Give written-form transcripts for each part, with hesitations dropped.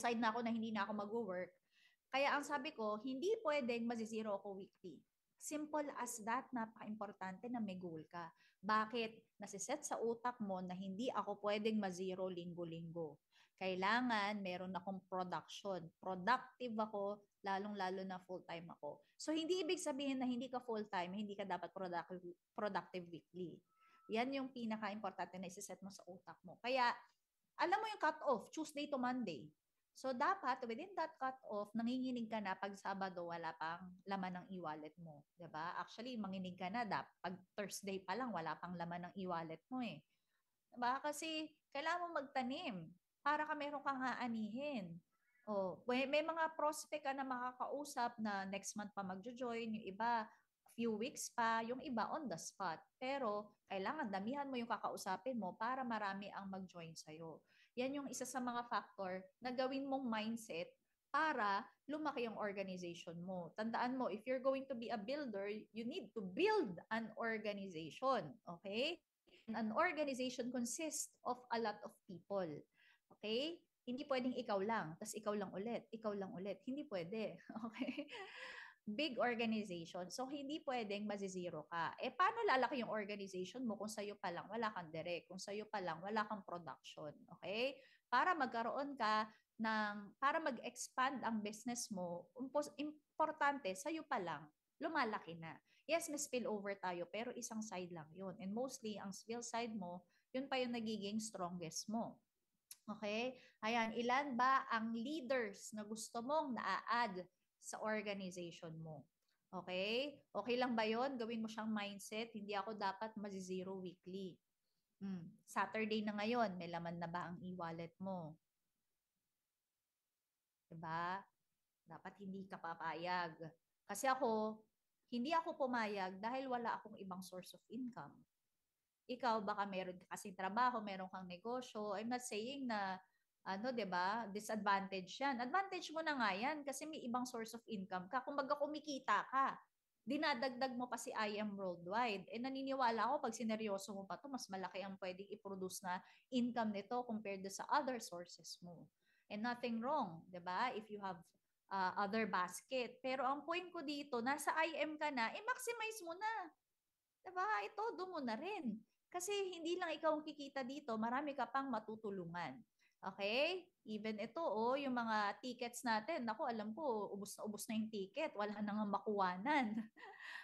decide na ako na hindi na ako mag-work. Kaya ang sabi ko, hindi pwedeng mazizero ako weekly. Simple as that, napaka-importante na may goal ka. Bakit? Nasiset sa utak mo na hindi ako pwedeng mazero linggo-linggo. Kailangan meron akong production. Productive ako, lalong-lalo na full-time ako. So, hindi ibig sabihin na hindi ka full-time, hindi ka dapat productive weekly. Yan yung pinaka-importante na isiset mo sa utak mo. Kaya, alam mo yung cut-off, Tuesday to Monday. So, dapat within that cut-off, nanginginig ka na pag Sabado, wala pang laman ng e-wallet mo. Diba? Actually, manginig ka na. Pag Thursday pa lang, wala pang laman ng e-wallet mo eh. Diba? Kasi, kailangan mo magtanim para ka meron kang aanihin. May mga prospect ka na makakausap na next month pa magjo-join. Yung iba, few weeks pa, yung iba on the spot. Pero kailangan damihan mo yung kakausapin mo para marami ang mag-join sa'yo. Yan yung isa sa mga factor na gawin mong mindset para lumaki ang organization mo. Tandaan mo, if you're going to be a builder, you need to build an organization. Okay? An organization consists of a lot of people. Okay? Hindi pwedeng ikaw lang, tas ikaw lang ulit, ikaw lang ulit. Hindi pwede. Okay? Big organization. So, hindi pwedeng mazizero ka. Paano lalaki yung organization mo kung sa'yo pa lang wala kang direct, kung sa'yo pa lang wala kang production. Okay? Para magkaroon ka para mag-expand ang business mo, importante, sa'yo pa lang, lumalaki na. Yes, may spillover tayo, pero isang side lang yun. And mostly, ang spill side mo, yun pa yung nagiging strongest mo. Okay? Ayan, ilan ba ang leaders na gusto mong na-add sa organization mo? Okay? Okay lang ba yon? Gawin mo siyang mindset. Hindi ako dapat mazizero weekly. Saturday na ngayon, may laman na ba ang e-wallet mo? Diba? Dapat hindi ka papayag. Kasi hindi ako pumayag dahil wala akong ibang source of income. Ikaw, baka meron ka kasing trabaho, meron kang negosyo. I'm not saying na, 'di ba, disadvantage yan. Advantage mo na nga yan kasi may ibang source of income ka. Kung baga kumikita ka, dinadagdag mo pa si I Am Worldwide. Naniniwala ako, pag sineryoso mo pa to, mas malaki ang pwedeng i-produce na income nito compared sa other sources mo. And nothing wrong, 'di ba? If you have other basket. Pero ang point ko dito, nasa IM ka na, maximize mo na. 'Di ba? Itodo mo na rin. Kasi hindi lang ikaw ang kikita dito, marami ka pang matutulungan. Okay? Even ito, yung mga tickets natin. Ako, alam ko, ubos na yung ticket. Wala na nga makuwanan.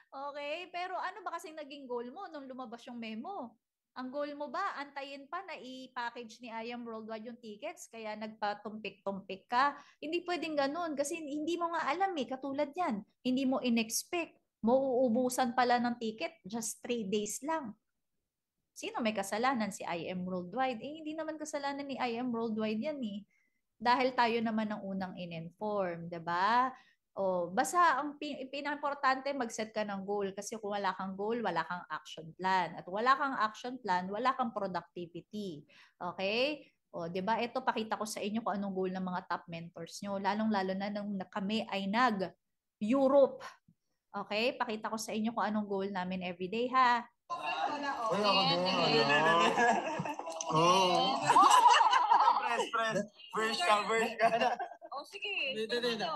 Okay? Pero ano ba kasing naging goal mo nung lumabas yung memo? Ang goal mo ba, antayin pa na i-package ni I Am Worldwide yung tickets, kaya nagpatumpik-tumpik ka? Hindi pwedeng ganun kasi hindi mo nga alam katulad yan. Hindi mo in-expect. Mauubusan pala ng ticket just 3 days lang. Sino may kasalanan? Si I Am Worldwide. Hindi naman kasalanan ni I Am Worldwide yan eh. Dahil tayo naman ang unang in-inform, 'di ba? Basta ang pinaka-importante mag-set ka ng goal kasi kung wala kang goal, wala kang action plan. At wala kang action plan, wala kang productivity. Okay? 'Di ba? Ito pakita ko sa inyo kung anong goal ng mga top mentors nyo. Lalong-lalo na nung kami ay nag-Europe. Okay? Pakita ko sa inyo kung anong goal namin everyday ha. Uy, ako din. Oo. Press. Verse ka. Sige. Dito.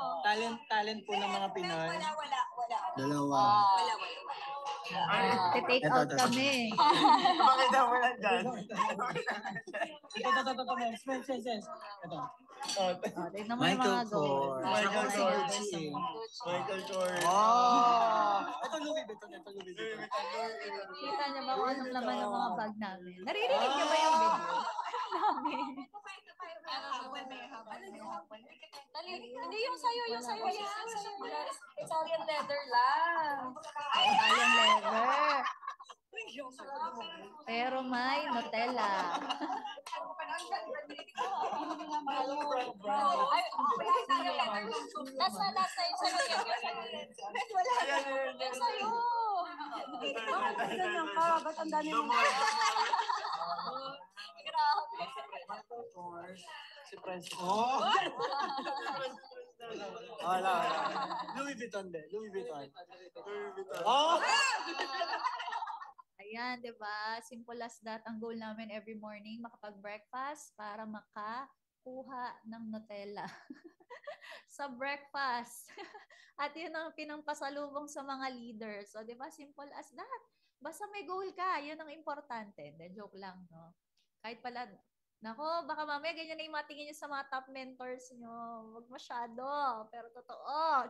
Talent po ng mga Pinoy. Wala. Dalawa. Take out kami. Pakita mo lang dyan. Ito. Sense. Ito. Tignan mo yung mga goal. Michael Kors. Michael Kors. Ito Louis Vuitton. Kita niyo ba kung anong laman ng mga bag namin? Naririnig niyo ba yung video? Dami. Hindi yung sayo yan. Italian leather lang. Italian leather. Pero may Nutella. Nasa yung sayo yan. Wala yung sayo. Bakit ganyan ka? Ba't ang dami mo? Grabe. Si Prince. Oh! Wala. Louis Vuitton. Oh! Ayan, di ba? Simple as that. Ang goal namin every morning, makapag-breakfast para kuha ng Nutella sa breakfast. At yun ang pinampasalubong sa mga leaders. So, di ba? Simple as that. Basta may goal ka, yun ang importante. De, joke lang, no? Kahit pala, nako, baka mamaya ganyan na yung matingin nyo sa mga top mentors nyo. Huwag masyado. Pero totoo.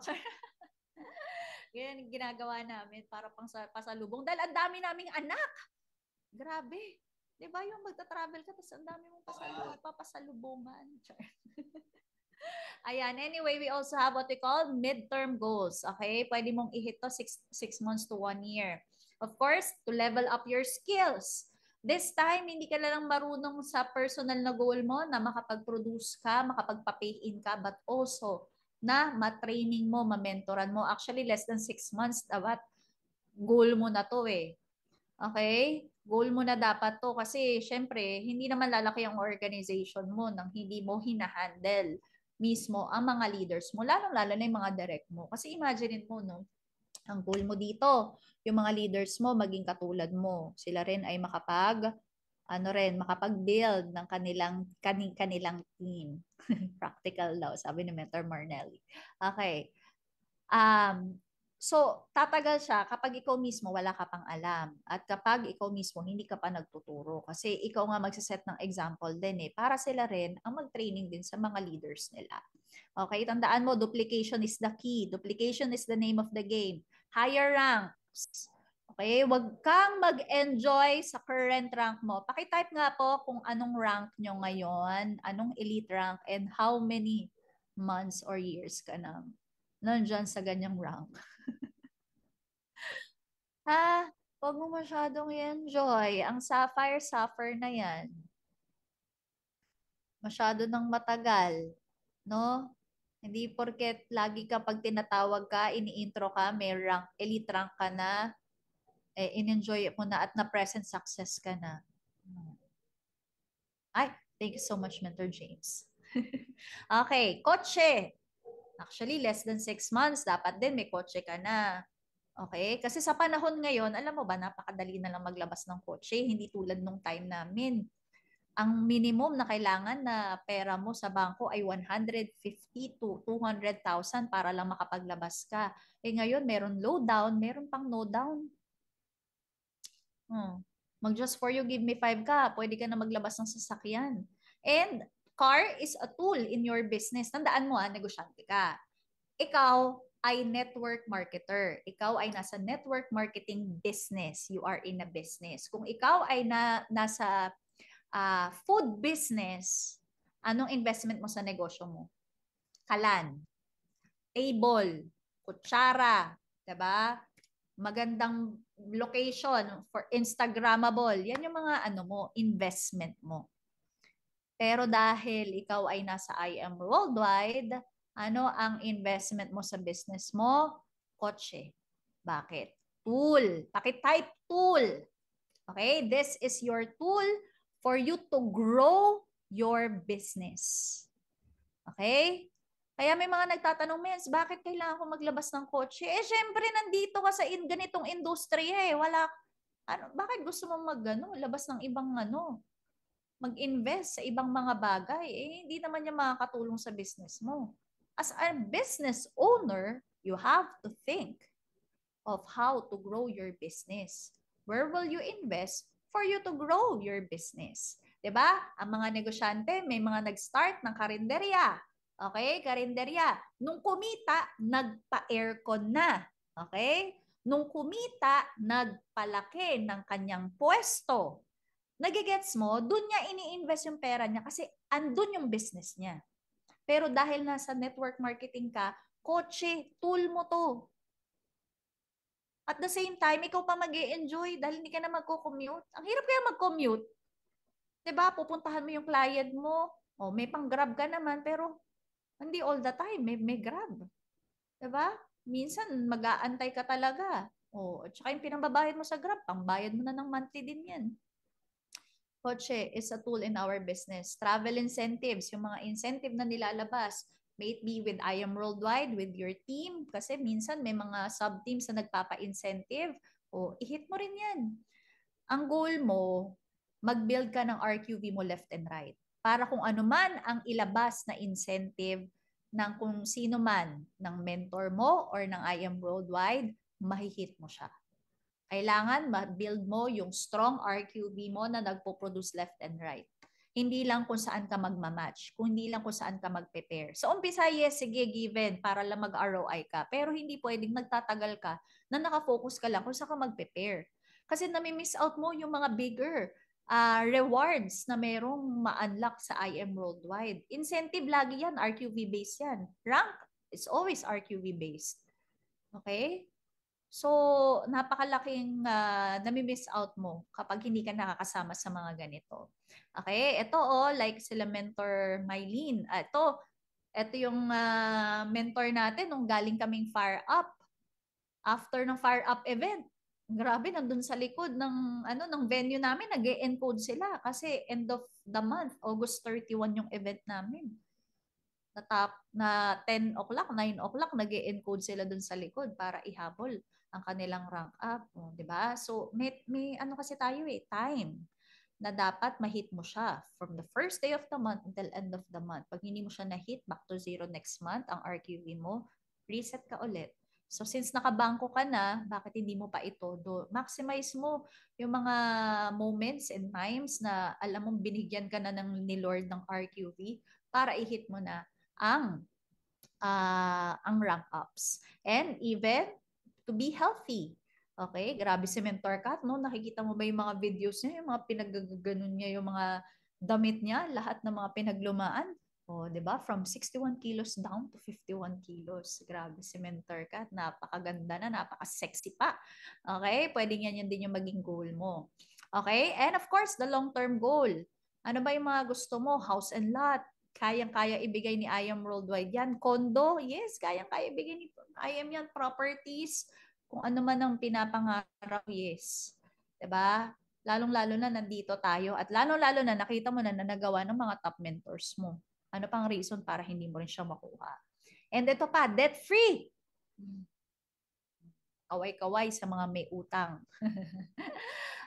Yan yung ginagawa namin para pang pasalubong. Dahil ang dami naming anak. Grabe. Di ba yung magta-travel ka, tapos ang dami mong papasalubungan. Ayan. Anyway, we also have what we call midterm goals. Okay? Pwede mong i-hit to 6 months to 1 year. Of course, to level up your skills. This time, hindi ka lang marunong sa personal na goal mo na makapag-produce ka, makapagpa-pay in ka, but also na ma-training mo, ma-mentoran mo. Actually, less than 6 months, dapat goal mo na to eh. Okay? Goal mo na dapat to kasi syempre, hindi naman lalaki ang organization mo nang hindi mo hinahandle mismo ang mga leaders mo, lalong-lalo na yung mga direct mo. Kasi imagine mo, no, ang goal mo dito, yung mga leaders mo maging katulad mo. Sila rin ay makapag-build ng kanilang team. Practical daw, sabi ni Mentor Marnelli. Okay. So, tatagal siya kapag ikaw mismo wala ka pang alam. At kapag ikaw mismo hindi ka pa nagtuturo. Kasi ikaw nga magsaset ng example din eh. Para sila rin ang mag-training din sa mga leaders nila. Okay, tandaan mo, duplication is the key. Duplication is the name of the game. Higher ranks. Okay, wag kang mag-enjoy sa current rank mo. Pakitype nga po kung anong rank nyo ngayon, anong elite rank, and how many months or years ka nang nandyan sa ganyang rank. Huwag mo masyadong i-enjoy. Ang Sapphire suffer na yan. Masyado nang matagal. No? Hindi porket lagi kapag tinatawag ka, ini-intro ka, may rank, elite rank ka na, in-enjoy mo na at na-present success ka na. Ay, thank you so much, Mentor James. Okay, kotse. Actually, less than 6 months, dapat din may kotse ka na. Okay? Kasi sa panahon ngayon, alam mo ba, napakadali na lang maglabas ng kotse. Hindi tulad nung time namin. Ang minimum na kailangan na pera mo sa bangko ay 150 to 200,000 para lang makapaglabas ka. Ngayon, meron low down, meron pang no down. Mag-just for you, give me 5 ka, pwede ka na maglabas ng sasakyan. And car is a tool in your business. Tandaan mo, negosyante ka. Ikaw ay network marketer. Ikaw ay nasa network marketing business. You are in a business. Kung ikaw ay nasa food business, anong investment mo sa negosyo mo? Kalan, table, kutsara, diba? Magandang location for Instagrammable. Yan yung mga investment mo. Pero dahil ikaw ay nasa IM Worldwide, ano ang investment mo sa business mo? Kotse. Bakit? Tool. Pakitype tool. Okay? This is your tool for you to grow your business. Okay? Kaya may mga nagtatanong, Mens, bakit kailangan ko maglabas ng kotse? Syempre, nandito ka sa ganitong industriya eh. Bakit gusto mo labas ng ibang mag-invest sa ibang mga bagay? Hindi naman niya makakatulong sa business mo. As a business owner, you have to think of how to grow your business. Where will you invest for you to grow your business? Diba? Ang mga negosyante, may mga nag-start ng karinderya. Okay? Karinderya. Nung kumita, nagpa-aircon na. Okay? Nung kumita, nagpalaki ng kanyang pwesto. Nagigets mo, dun niya ini-invest yung pera niya kasi andun yung business niya. Pero dahil nasa network marketing ka, kotse, tool mo to. At the same time, ikaw pa mag-i-enjoy dahil hindi ka na magko-commute. Ang hirap kaya mag-commute. Diba? Pupuntahan mo yung client mo. May pang-grab ka naman, pero hindi all the time. May grab. Diba? Minsan, mag-aantay ka talaga. At saka yung pinambabayad mo sa grab, pangbayad mo na ng monthly din yan. Kotse is a tool in our business. Travel incentives, yung mga incentive na nilalabas, may it be with IM Worldwide, with your team, kasi minsan may mga sub-teams na nagpapa-incentive, i-hit mo rin yan. Ang goal mo, mag-build ka ng RQV mo left and right. para kung ano man ang ilabas na incentive ng kung sino man, ng mentor mo or ng I Am Worldwide, mahihit mo siya. Kailangan ma-build mo yung strong RQB mo na nagpo-produce left and right. Hindi lang kung saan ka magmamatch, kung hindi lang kung saan ka mag-prepare. So umpisa, yes, sige, given, para lang mag-ROI ka. Pero hindi pwedeng nagtatagal ka na nakafocus ka lang kung saan ka mag-prepare. Kasi nami-miss out mo yung mga bigger rewards na merong ma-unlock sa IM Worldwide. Incentive lagi yan, RQB based yan. Rank is always RQB based. Okay? So, napakalaking nami-miss out mo kapag hindi ka nakakasama sa mga ganito. Okay? Ito like sila mentor Mylene. Ito yung mentor natin nung galing kaming Fire Up. After ng Fire Up event, grabe, nandun sa likod ng venue namin, nag-e-encode sila kasi end of the month, August 31 yung event namin. Na 10 o'clock, 9 o'clock, nag-e-encode sila dun sa likod para ihabol ang kanilang rank up. O, diba? So, may ano kasi tayo time na dapat ma-hit mo siya from the first day of the month until end of the month. Pag hindi mo siya na-hit, back to zero next month, ang RQE mo, reset ka ulit. So, since nakabangko ka na, bakit hindi mo pa ito? Maximize mo yung mga moments and times na alam mong binigyan ka na ni Lord ng RQV para i-hit mo na ang rank ups. And even to be healthy. Okay? Grabe si Mentor Kat, no? Nakikita mo ba yung mga videos niya, yung mga pinagaganon niya, yung mga damit niya, lahat ng mga pinaglumaan? O, di ba? From 61 kilos down to 51 kilos. Grabe si Mentor Kat. Napakaganda na, napaka-sexy pa. Okay? Pwede yan din yung maging goal mo. Okay? And of course, the long-term goal. Ano ba yung mga gusto mo? House and lot. Kayang-kaya ibigay ni I Am Worldwide yan. Condo, yes, kayang-kaya ibigay ni I Am yan. Properties, kung ano man ang pinapangarap, yes. Diba? Lalong-lalo na nandito tayo at lalong-lalo na nakita mo na nagawa ng mga top mentors mo. Ano pang reason para hindi mo rin siya makuha? And ito pa, debt-free. Kaway-kaway sa mga may utang.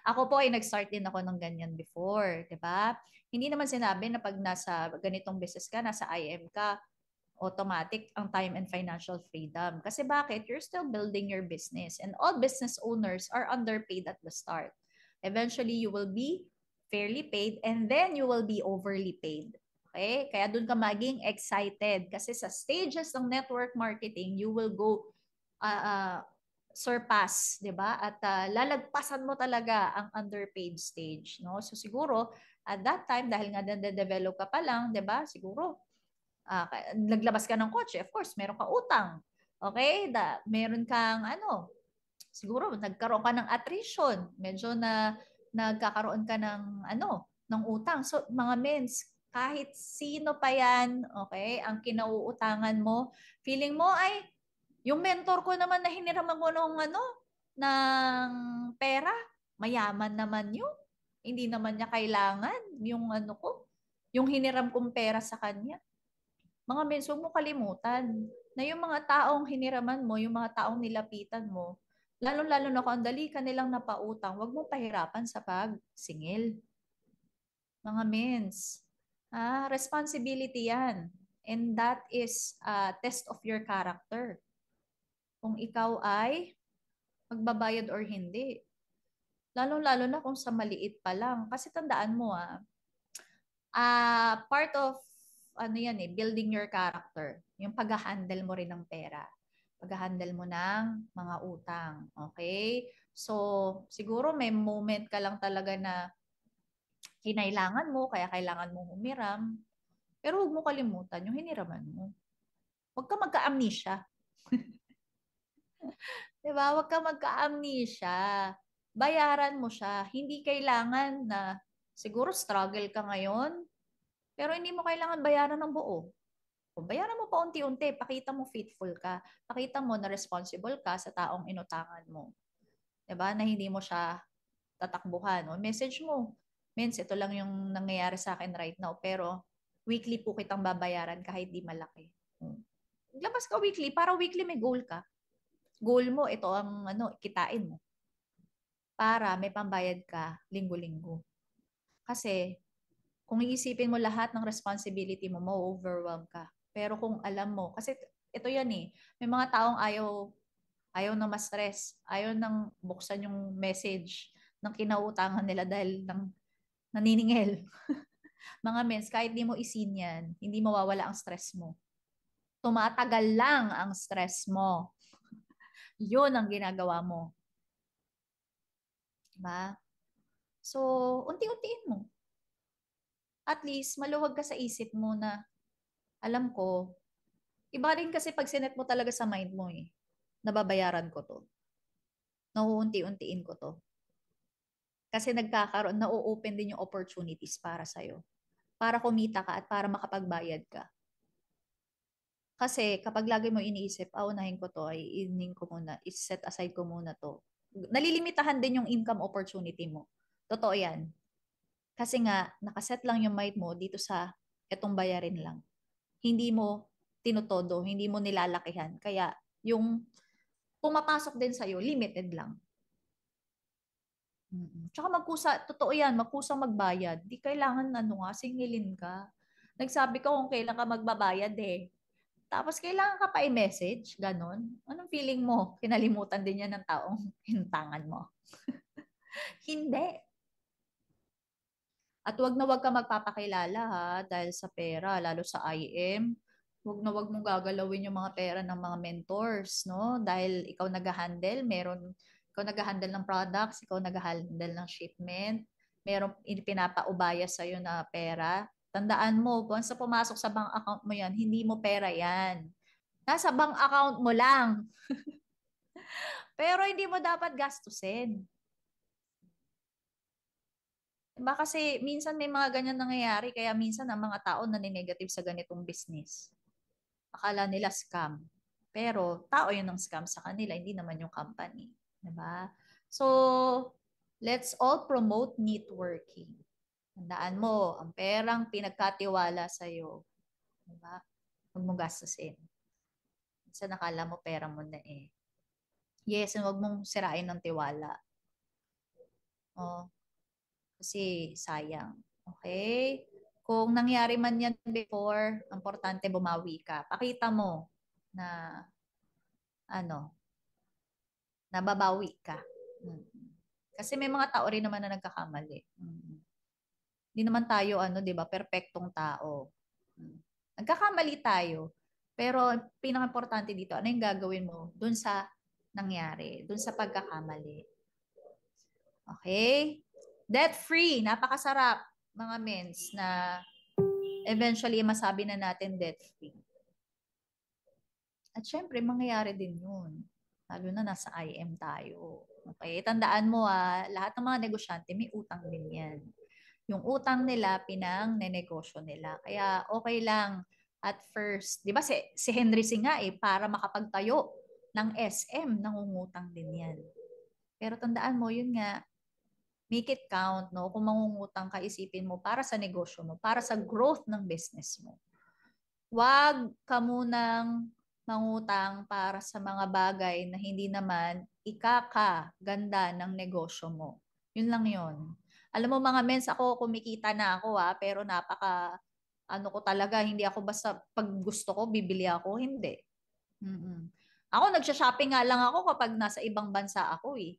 Ako po ay nag-start din ako ng ganyan before, 'di ba? Hindi naman sinabi na pag nasa ganitong business ka, nasa IM ka, automatic ang time and financial freedom. Kasi bakit? You're still building your business and all business owners are underpaid at the start. Eventually, you will be fairly paid and then you will be overly paid. Okay? Kaya doon ka maging excited kasi sa stages ng network marketing, you will go surpass, 'di ba? At lalagpasan mo talaga ang underpaid stage, no? So siguro at that time dahil nga nade-develop ka pa lang, 'di ba? Siguro naglabas ka ng kotse, of course, meron ka utang. Okay? Meron kang siguro nagkaroon ka ng attrition, medyo na nagkakaroon ka ng utang. So mga mens, kahit sino pa 'yan, okay? Ang kinauutangan mo, feeling mo ay yung mentor ko naman na hiniraman ko ng pera, mayaman naman yun. Hindi naman niya kailangan yung hiniram kong pera sa kanya. Mga mens, huwag mo kalimutan na yung mga taong hiniraman mo, yung mga taong nilapitan mo, lalo-lalo na kung dali ka nilang napautang, huwag mo pahirapan sa pagsingil. Mga mens, responsibility yan. And that is a test of your character. Kung ikaw ay magbabayad or hindi. Lalo-lalo na kung sa maliit pa lang. Kasi tandaan mo part of building your character. Yung pag-handle mo rin ng pera. Pag-handle mo ng mga utang. Okay? So, siguro may moment ka lang talaga na kinailangan mo, kaya kailangan mo humiram. Pero huwag mo kalimutan yung hiniraman mo. Huwag ka magka-amnesia. Diba? Huwag ka magka-amnesia. Bayaran mo siya. Hindi kailangan na siguro struggle ka ngayon, pero hindi mo kailangan bayaran ng buo. Kung bayaran mo pa unti-unti, pakita mo faithful ka. Pakita mo na responsible ka sa taong inutangan mo. Diba? Na hindi mo siya tatakbuhan. O message mo, Mens, ito lang yung nangyayari sa akin right now, pero weekly po kitang babayaran kahit di malaki. Labas ka weekly, para weekly may goal ka. Goal mo, ito ang kitain mo. Para may pambayad ka linggo-linggo. Kasi Kung iisipin mo lahat ng responsibility mo, ma-overwhelm ka. Pero kung alam mo, kasi ito yan eh, may mga taong ayaw na ma-stress, ayaw nang buksan yung message ng kinautangan nila dahil ng naniningil. Mga mens, kahit di mo isin yan, hindi mawawala ang stress mo. Tumatagal lang ang stress mo. Yun ang ginagawa mo. Diba? So, unti-untiin mo. At least, maluwag ka sa isip mo na, alam ko, iba rin kasi pag sinet mo talaga sa mind mo eh, nababayaran ko to. Nauunti-untiin ko to. Kasi nagkakaroon, na-open din yung opportunities para sa'yo. Para kumita ka at para makapagbayad ka. Kasi kapag lagi mo iniisip, unahin ko to, ay inin ko muna, i-set aside ko muna to. Nalilimitahan din yung income opportunity mo. Totoo yan. Kasi nga, nakaset lang yung mind mo dito sa etong bayarin lang. Hindi mo tinutodo, hindi mo nilalakihan. Kaya yung pumapasok din sa'yo, limited lang. Tsaka magkusa, totoo yan, magkusa magbayad. Di kailangan singilin ka. Nagsabi ka kung kailan ka magbabayad eh. Tapos kailangan ka pa i-message, ganon. Anong feeling mo? Kinalimutan din yan ng taong hintangan mo. Hindi. At wag ka magpapakilala ha, dahil sa pera, lalo sa IM. Wag mong gagalawin yung mga pera ng mga mentors, no? Dahil ikaw nag-handle, ikaw nag-handle ng products, ikaw nag-handle ng shipment, meron pinapaubaya sa'yo na pera. Tandaan mo, once na pumasok sa bank account mo yan, hindi mo pera yan. Nasa bank account mo lang. Pero hindi mo dapat gastusin. Diba kasi minsan may mga ganyan nangyayari, kaya minsan ang mga tao naninegative sa ganitong business. Akala nila scam. Pero tao yun ang scam sa kanila, hindi naman yung company. Diba? So, let's all promote networking. Tandaan mo, ang perang pinagkatiwala sa'yo. Diba? Huwag mo gastusin. Minsan nakala mo pera mo na eh. Yes, and huwag mong sirain ng tiwala. Oh, kasi sayang. Okay? Kung nangyari man yan before, importante bumawi ka. Pakita mo na nababawi ka. Kasi may mga tao rin naman na nagkakamali. Hindi naman tayo 'di ba, perpektong tao. Nagkakamali tayo. Pero pinaka-importante dito, ano yung gagawin mo dun sa nangyari, dun sa pagkakamali. Okay? Debt-free, napakasarap mga mens na eventually masabi na natin debt-free. At syempre, mangyayari din yun. Lalo na nasa IM tayo. Okay? Tandaan mo lahat ng mga negosyante may utang din yan. Yung utang nila, pinang-nenegosyo nila. Kaya okay lang at first. Di ba si Henry C. nga para makapagtayo ng SM, nangungutang din yan. Pero tandaan mo, yun nga, make it count, no? Kung mangungutang ka, isipin mo para sa negosyo mo, para sa growth ng business mo. Huwag ka munang mangutang para sa mga bagay na hindi naman ikakaganda ng negosyo mo. Yun lang yun. Alam mo mga mens, ako kumikita na ako pero ko talaga, hindi ako basta pag gusto ko, bibili ako, hindi. Ako, nagsha-shopping nga lang ako kapag nasa ibang bansa ako eh.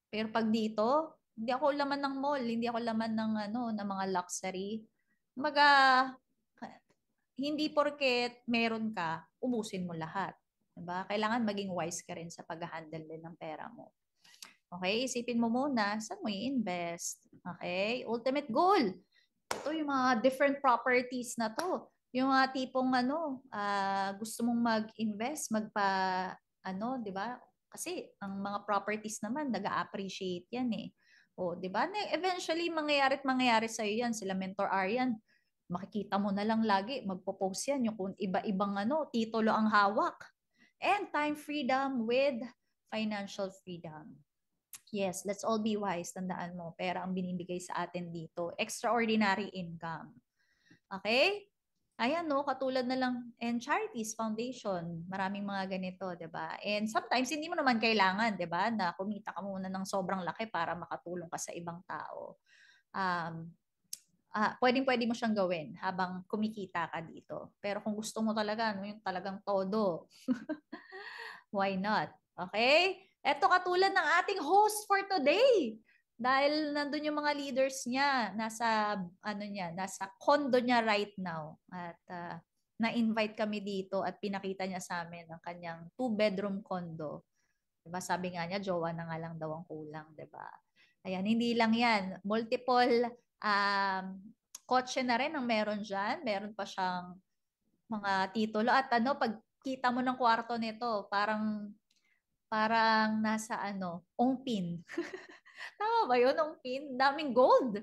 Pero pag dito, hindi ako laman ng mall, hindi ako laman ng ng mga luxury. Maga hindi porket meron ka, ubusin mo lahat. Diba? Kailangan maging wise ka rin sa pag-handle din ng pera mo. Okay? Isipin mo muna, saan mo i-invest? Okay? Ultimate goal. Ito yung mga different properties na to. Yung mga tipong gusto mong mag-invest, di ba? Kasi ang mga properties naman, nag-appreciate yan eh. O, di ba? Eventually, mangyayari sa iyo yan. Sila Mentor Aryan, makikita mo na lang lagi, magpo-post yan, yung kung iba-ibang titulo ang hawak. And time freedom with financial freedom. Yes, let's all be wise. Tandaan mo, pera ang binibigay sa atin dito. Extraordinary income. Okay? Ayan katulad na lang and charities foundation, maraming mga ganito, 'di ba? And sometimes hindi mo naman kailangan, 'di ba, na kumita ka muna ng sobrang laki para makatulong ka sa ibang tao. pwedeng-pwede mo siyang gawin habang kumikita ka dito. Pero kung gusto mo talaga, no, yung talagang todo, why not? Okay? Ito katulad ng ating host for today. Dahil nandun yung mga leaders niya, nasa condo niya right now. At na-invite kami dito at pinakita niya sa amin ang kanyang 2-bedroom condo. Diba? Sabi nga niya, jowa na nga lang daw ang kulang, diba? Ayan, hindi lang yan. Multiple kotse na rin ang meron dyan. Meron pa siyang mga titulo. At pag kita mo ng kwarto nito, parang nasa ongpin. Tama ba yun, ongpin? Daming gold.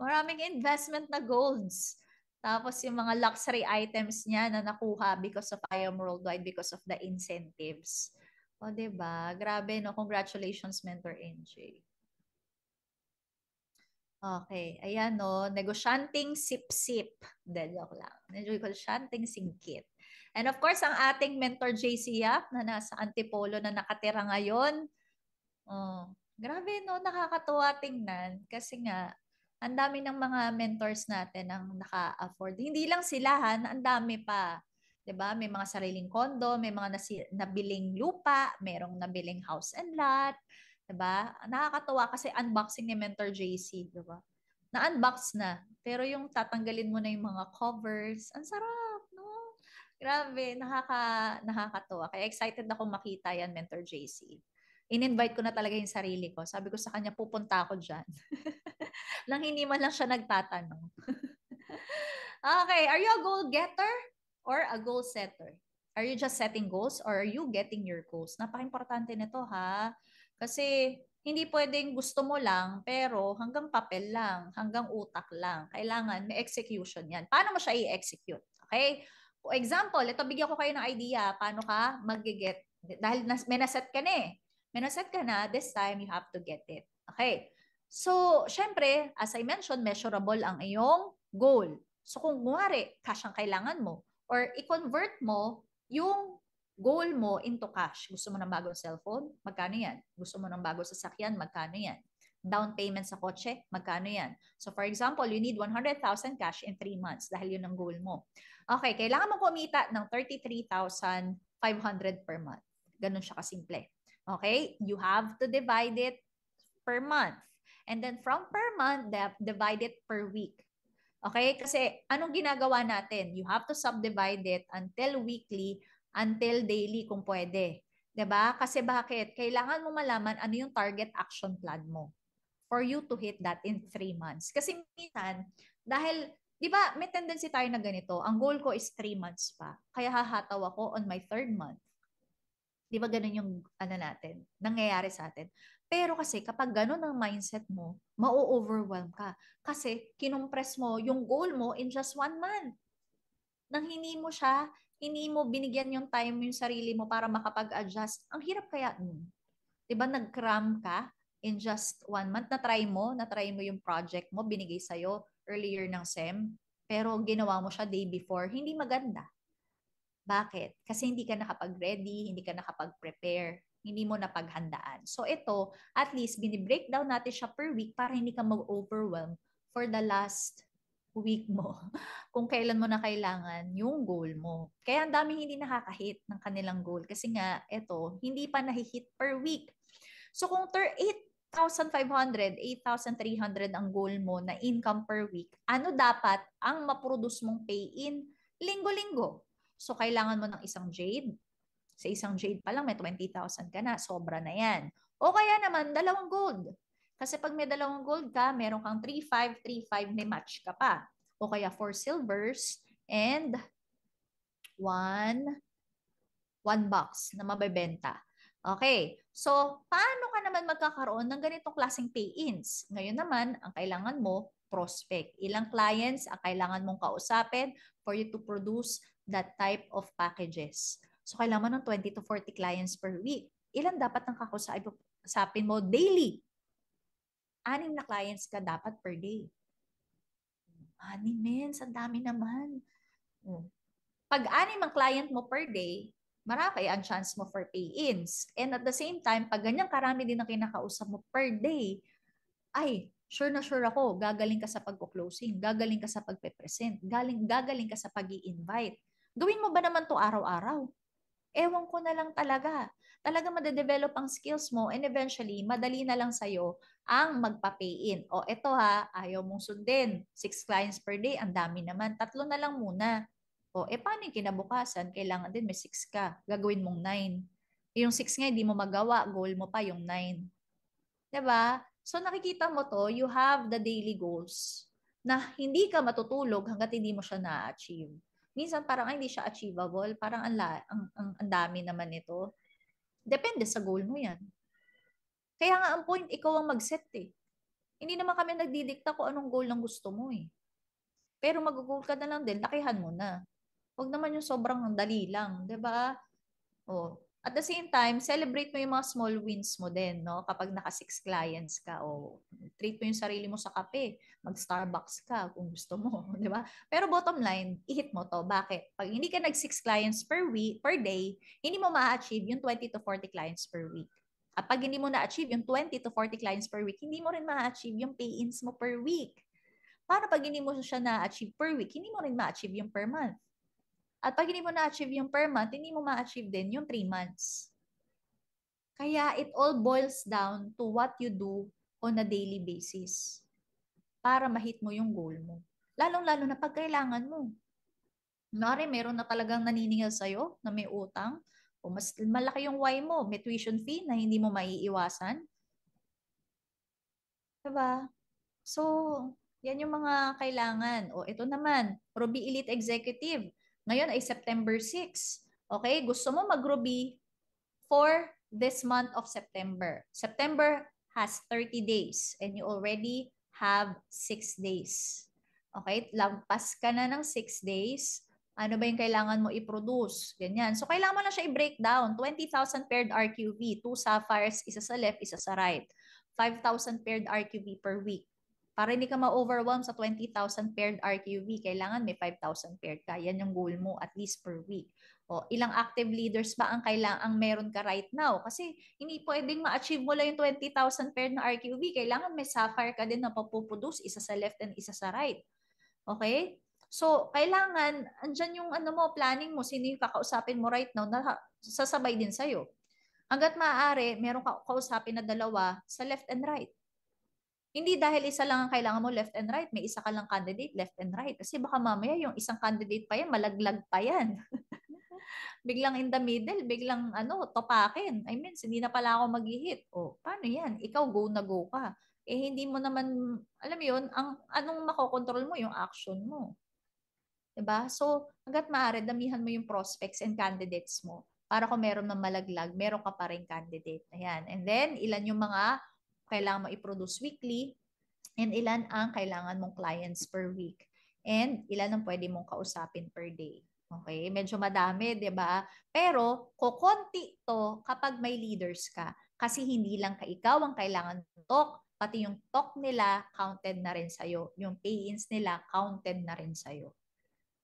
Maraming investment na golds. Tapos yung mga luxury items niya na nakuha because of IAM Worldwide, because of the incentives. O, diba? Grabe, no? Congratulations, Mentor NJ. Okay. Ayan, no? Negosyanteng sip-sip. Hindi, joke lang. Negosyanteng singkit. And of course, ang ating Mentor JC Yap na nasa Antipolo na nakatira ngayon. Oh, grabe, no? Nakakatuwa tingnan. Kasi nga, ang dami ng mga mentors natin ang naka-afford. Hindi lang sila, ang dami pa. 'Di ba? May mga sariling kondo, may mga nabiling lupa, merong nabiling house and lot, 'di ba? Nakakatuwa kasi unboxing ni Mentor JC, 'di ba? Na-unbox na, pero yung tatanggalin mo na yung mga covers, ang sarap, no? Grabe, nakakatuwa. Kaya excited ako makita yan, Mentor JC. In-invite ko na talaga yung sarili ko. Sabi ko sa kanya, pupunta ako dyan. Nang hindi man lang siya nagtatanong. Okay, are you a goal getter or a goal setter? Are you just setting goals or are you getting your goals? Napaka-importante nito, ha? Kasi hindi pwedeng gusto mo lang pero hanggang papel lang, hanggang utak lang. Kailangan may execution yan. Paano mo siya i-execute? Okay? For example, ito bigyan ko kayo ng idea paano ka mag-get. Dahil may naset ka na eh. May naset ka na, this time you have to get it. Okay? So, syempre, as I mentioned, measurable ang iyong goal. So, kung kumari, cash ang kailangan mo, or i-convert mo yung goal mo into cash. Gusto mo ng bagong cellphone? Magkano yan? Gusto mo ng bagong sasakyan? Magkano yan? Down payment sa kotse? Magkano yan? So, for example, you need 100,000 cash in 3 months dahil yun ang goal mo. Okay, kailangan mo kumita ng 33,500 per month. Ganun siya kasimple. Okay? You have to divide it per month. And then from per month, divide it per week. Okay? Kasi anong ginagawa natin? You have to subdivide it until weekly, until daily kung pwede. 'Di ba? Kasi bakit? Kailangan mo malaman ano yung target action plan mo for you to hit that in 3 months. Kasi minsan, dahil, 'di ba, may tendency tayo na ganito. Ang goal ko is 3 months pa. Kaya hahataw ako on my 3rd month. Di ba ganun yung natin, nangyayari sa atin. Pero kasi kapag ganun ang mindset mo, ma-overwhelm ka. Kasi kinompress mo yung goal mo in just 1 month. Nang hindi mo binigyan yung time yung sarili mo para makapag-adjust. Ang hirap kaya nun. Di ba nag-cram ka in just 1 month? Na-try mo yung project mo, binigay sa'yo earlier ng SEM, pero ginawa mo siya day before. Hindi maganda. Bakit? Kasi hindi ka nakapag-ready, hindi ka nakapag-prepare, hindi mo napaghandaan. So ito, at least, bini-breakdown natin siya per week para hindi ka mag-overwhelm for the last week mo. Kung kailan mo na kailangan yung goal mo. Kaya ang daming hindi nakaka-hit ng kanilang goal. Kasi nga, ito, hindi pa nahi-hit per week. So kung 8,500, 8,300 ang goal mo na income per week, ano dapat ang ma-produce mong pay-in linggo-linggo? So, kailangan mo ng isang jade. Sa isang jade pa lang, may 20,000 ka na. Sobra na yan. O kaya naman, 2 gold. Kasi pag may 2 gold ka, meron kang 3,500, 3,500, may match ka pa. O kaya 4 silvers and 1 box na mabebenta. Okay. So, paano ka naman magkakaroon ng ganitong klaseng pay-ins? Ngayon naman, ang kailangan mo, prospect. Ilang clients ang kailangan mong kausapin for you to produce that type of packages. So, kailangan mo ng 20 to 40 clients per week. Ilan dapat ang kakausapin mo daily? 6 na clients ka dapat per day. 6, mens, ang dami naman. Pag 6 ang client mo per day, marami ang chance mo for pay-ins. And at the same time, pag ganyan karami din ang kinakausap mo per day, ay, Sure na sure ako, gagaling ka sa pagko-closing, gagaling ka sa pagpe-present, gagaling ka sa pag-i-invite. Gawin mo ba naman to araw-araw? Ewan ko na lang talaga. Talaga madedevelop ang skills mo and eventually, madali na lang sa'yo ang magpa-pay in. O eto ha, ayaw mong sundin. 6 clients per day, ang dami naman. 3 na lang muna. O paano yung kinabukasan? Kailangan din may 6 ka. Gagawin mong 9. Yung 6 nga, hindi mo magawa. Goal mo pa yung 9. Diba? So nakikita mo to, you have the daily goals na hindi ka matutulog hanggat hindi mo siya na-achieve. Minsan parang hindi siya achievable, parang ang dami naman ito. Depende sa goal mo yan. Kaya nga ang point, ikaw ang mag-set eh. Hindi naman kami nagdidikta kung anong goal ng gusto mo eh. Pero mag-goal ka na lang din, lakihan mo na. Huwag naman yung sobrang dali lang, 'di ba? Oh. At the same time, celebrate mo yung mga small wins mo din, no? Kapag naka 6 clients ka, o treat mo yung sarili mo sa kape, mag-Starbucks ka kung gusto mo, di ba? Pero bottom line, i-hit mo to. Bakit? Pag hindi ka nag 6 clients per week, per day, hindi mo ma-achieve yung 20 to 40 clients per week. At pag hindi mo na-achieve yung 20 to 40 clients per week, hindi mo rin ma-achieve yung pay-ins mo per week. Paano pag hindi mo siya na-achieve per week, hindi mo rin ma-achieve yung per month? At pag hindi mo na-achieve yung per month, hindi mo ma-achieve din yung 3 months. Kaya it all boils down to what you do on a daily basis para ma-hit mo yung goal mo. Lalong-lalo na pag kailangan mo. Kunwari, meron na talagang naniningil sa'yo na may utang, o mas malaki yung why mo, may tuition fee na hindi mo maiiwasan. Diba? So, yan yung mga kailangan. O ito naman, Ruby Elite Executive. Ngayon ay September 6. Okay, gusto mo mag-Ruby for this month of September. September has 30 days and you already have 6 days. Okay, lampas ka na ng 6 days. Ano ba yung kailangan mo i-produce? Ganyan. So, kailangan mo na siya i-break down. 20,000 paired RQV, 2 sapphires, isa sa left, isa sa right. 5,000 paired RQV per week. Para hindi ka ma-overwhelm sa 20,000 paired RQV, kailangan may 5,000 paired ka. Yan yung goal mo at least per week. O, ilang active leaders ba ang meron ka right now? Kasi hindi pwedeng ma-achieve mo lang yung 20,000 paired na RQV. Kailangan may sapphire ka din na papuproduce, isa sa left and isa sa right. Okay? So, kailangan, andyan yung planning mo, sino yung kakausapin mo right now na sasabay din sa'yo. Hanggat maaari, meron ka kausapin na dalawa sa left and right. Hindi dahil isa lang ang kailangan mo left and right, may isa ka lang candidate left and right. Kasi baka mamaya yung isang candidate pa yan, malaglag pa yan. Biglang in the middle, biglang topakin. I mean, hindi na pala ako mag-hit. O, paano yan? Ikaw go na go ka. Eh, hindi mo naman, alam mo yun, anong makokontrol mo, yung action mo. Diba? So, hanggat maaari, damihan mo yung prospects and candidates mo. Para kung meron ng malaglag, meron ka pa rin candidate. Ayan. And then, ilan yung mga kailangan mo i-produce weekly, and ilan ang kailangan mong clients per week. And ilan ang pwede mong kausapin per day. Okay? Medyo madami, di ba? Pero, kukonti to kapag may leaders ka. Kasi hindi lang ikaw ang kailangan talk, pati yung talk nila counted na rin sa'yo. Yung pay-ins nila counted na rin sa'yo.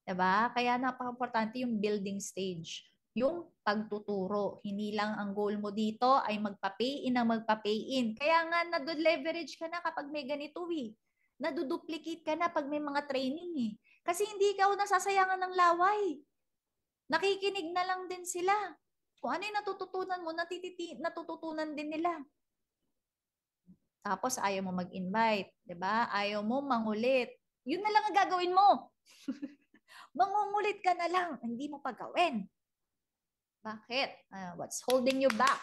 Diba? Kaya napaka-importante yung building stage. Yung pagtuturo. Hindi lang ang goal mo dito ay magpa-pay in ang magpa-pay in. Kaya nga nado-leverage ka na kapag may ganito eh. Naduduplicate ka na pag may mga training eh. Kasi hindi ikaw nasasayangan ng laway. Nakikinig na lang din sila. Kung ano yung natututunan mo, natututunan din nila. Tapos ayaw mo mag-invite, 'di ba? Ayaw mo mangulit. Yun na lang ang gagawin mo. Mangungulit ka na lang, hindi mo pa gawin. Bakit? What's holding you back?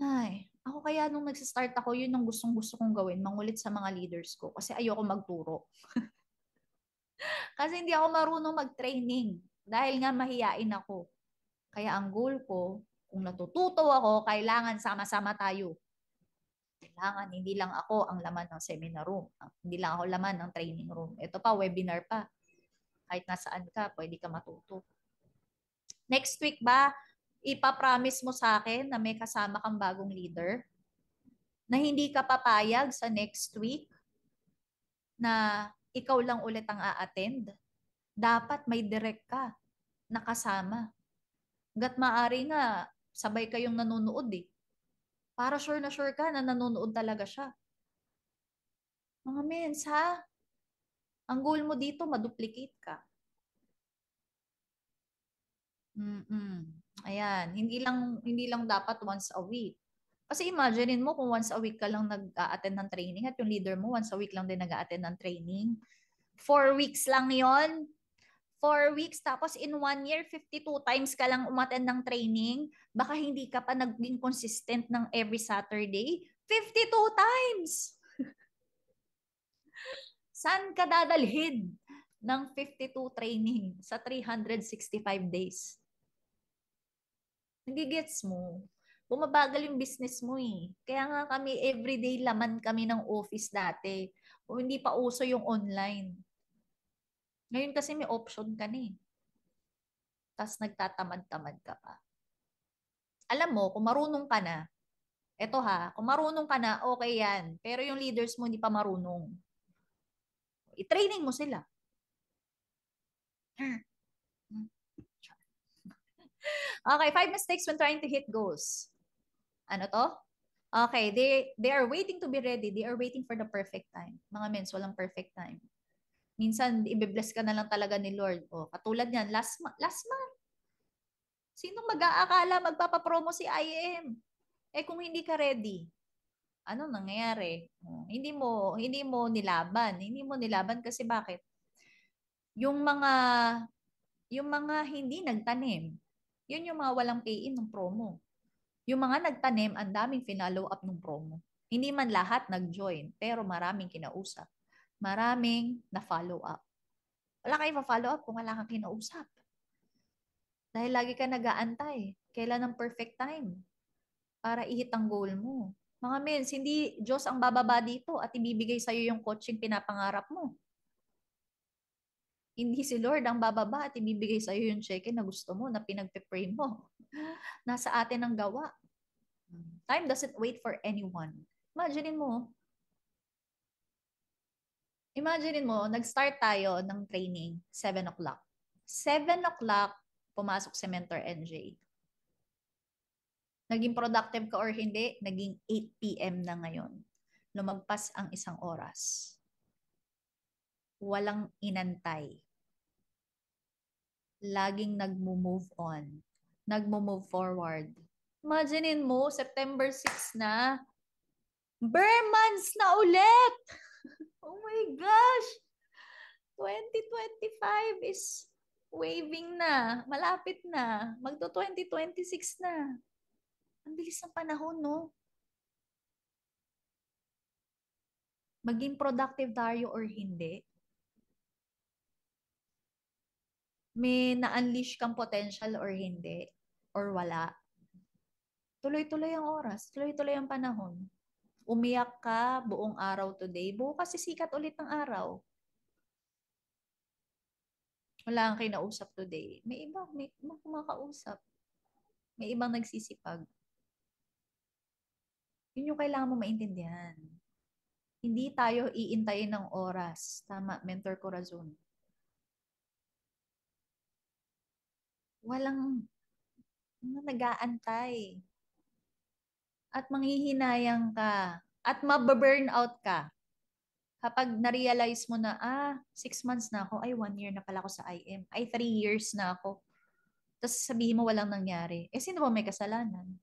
Ay, ako kaya nung nag-start ako, yun ang gustong-gusto kong gawin, mangulit sa mga leaders ko kasi ayoko magturo. Kasi hindi ako marunong mag-training dahil nga mahiyain ako. Kaya ang goal ko, kung natututo ako, kailangan sama-sama tayo. Kailangan, hindi lang ako ang laman ng seminar room. Hindi lang ako laman ng training room. Ito pa, webinar pa. Kahit nasaan ka, pwede ka matuto. Next week ba, ipapromise mo sa akin na may kasama kang bagong leader? Na hindi ka papayag sa next week na ikaw lang ulit ang a-attend? Dapat may direct ka na kasama. Hanggat maaari nga, sabay kayong nanonood eh. Para sure na sure ka na nanonood talaga siya. Mga mens, ha? Ang goal mo dito, maduplicate ka. Ayan, hindi lang dapat once a week. Kasi imaginein mo kung once a week ka lang nag-a-attend ng training at yung leader mo once a week lang din nag-a-attend ng training. 4 weeks lang yon. 4 weeks, tapos in 1 year, 52 times ka lang umattend ng training. Baka hindi ka pa naging consistent ng every Saturday. 52 times! Saan ka dadalhin ng 52 training sa 365 days? Hindi gets mo. Bumabagal yung business mo eh. Kaya nga kami, everyday laman kami ng office dati. O hindi pa uso yung online. Ngayon kasi may option ka na eh. Tapos nagtatamad-tamad ka pa. Alam mo, kung marunong ka na, eto ha, kung marunong ka na, okay yan. Pero yung leaders mo hindi pa marunong. I-training mo sila. Okay, 5 mistakes when trying to hit goals. Ano to? Okay, they are waiting to be ready. They are waiting for the perfect time. Mga mens, walang perfect time. Minsan, ibe-bless ka na lang talaga ni Lord. O, katulad yan, last month. Sinong mag-aakala magpapapromo si IM? Eh kung hindi ka ready, ano nangyayari? Hindi mo nilaban. Hindi mo nilaban kasi bakit? Yung mga yung mga hindi nagtanim, yun yung mga walang pay-in ng promo. Yung mga nagtanim, ang daming finallow up ng promo. Hindi man lahat nag-join, pero maraming kinausap. Maraming na-follow up. Wala kayong ma-follow up kung wala kang kinausap. Dahil lagi ka nag-aantay. Kailan ang perfect time para i-hit ang goal mo. Mga mens, hindi Diyos ang bababa dito at ibibigay sa'yo yung coaching pinapangarap mo. Hindi si Lord ang bababa at ibibigay sa'yo yung cheque na gusto mo, na pinagpe-pray mo. Nasa atin ang gawa. Time doesn't wait for anyone. Imagine mo, nag-start tayo ng training 7 o'clock. 7 o'clock, pumasok si Mentor NJ. Naging productive ka or hindi, naging 8 p.m. na ngayon. Lumagpas ang isang oras. Walang inantay. Laging nagmo-move on. Nagmo-move forward. Imaginein mo, September 6 na, bare months na ulit! Oh my gosh! 2025 is waving na. Malapit na. Magto 2026 na. Ang bilis ng panahon, no? Maging productive tayo or hindi, may na-unleash kang potential or hindi, or wala, tuloy-tuloy ang oras, tuloy-tuloy ang panahon. Umiyak ka buong araw today, bukas sisikat ulit ng araw. Wala kang kinausap today. May ibang kumakausap. May ibang nagsisipag. Yun yung kailangan mo maintindihan. Hindi tayo iintayin ng oras. Tama, Mentor Corazon. Walang nag-aantay. At manghihinayang ka. At mababurnout ka. Kapag na-realize mo na, 6 months na ako, 1 year na pala ako sa IM, 3 years na ako. Tapos sabihin mo walang nangyari. Eh, sino ba may kasalanan?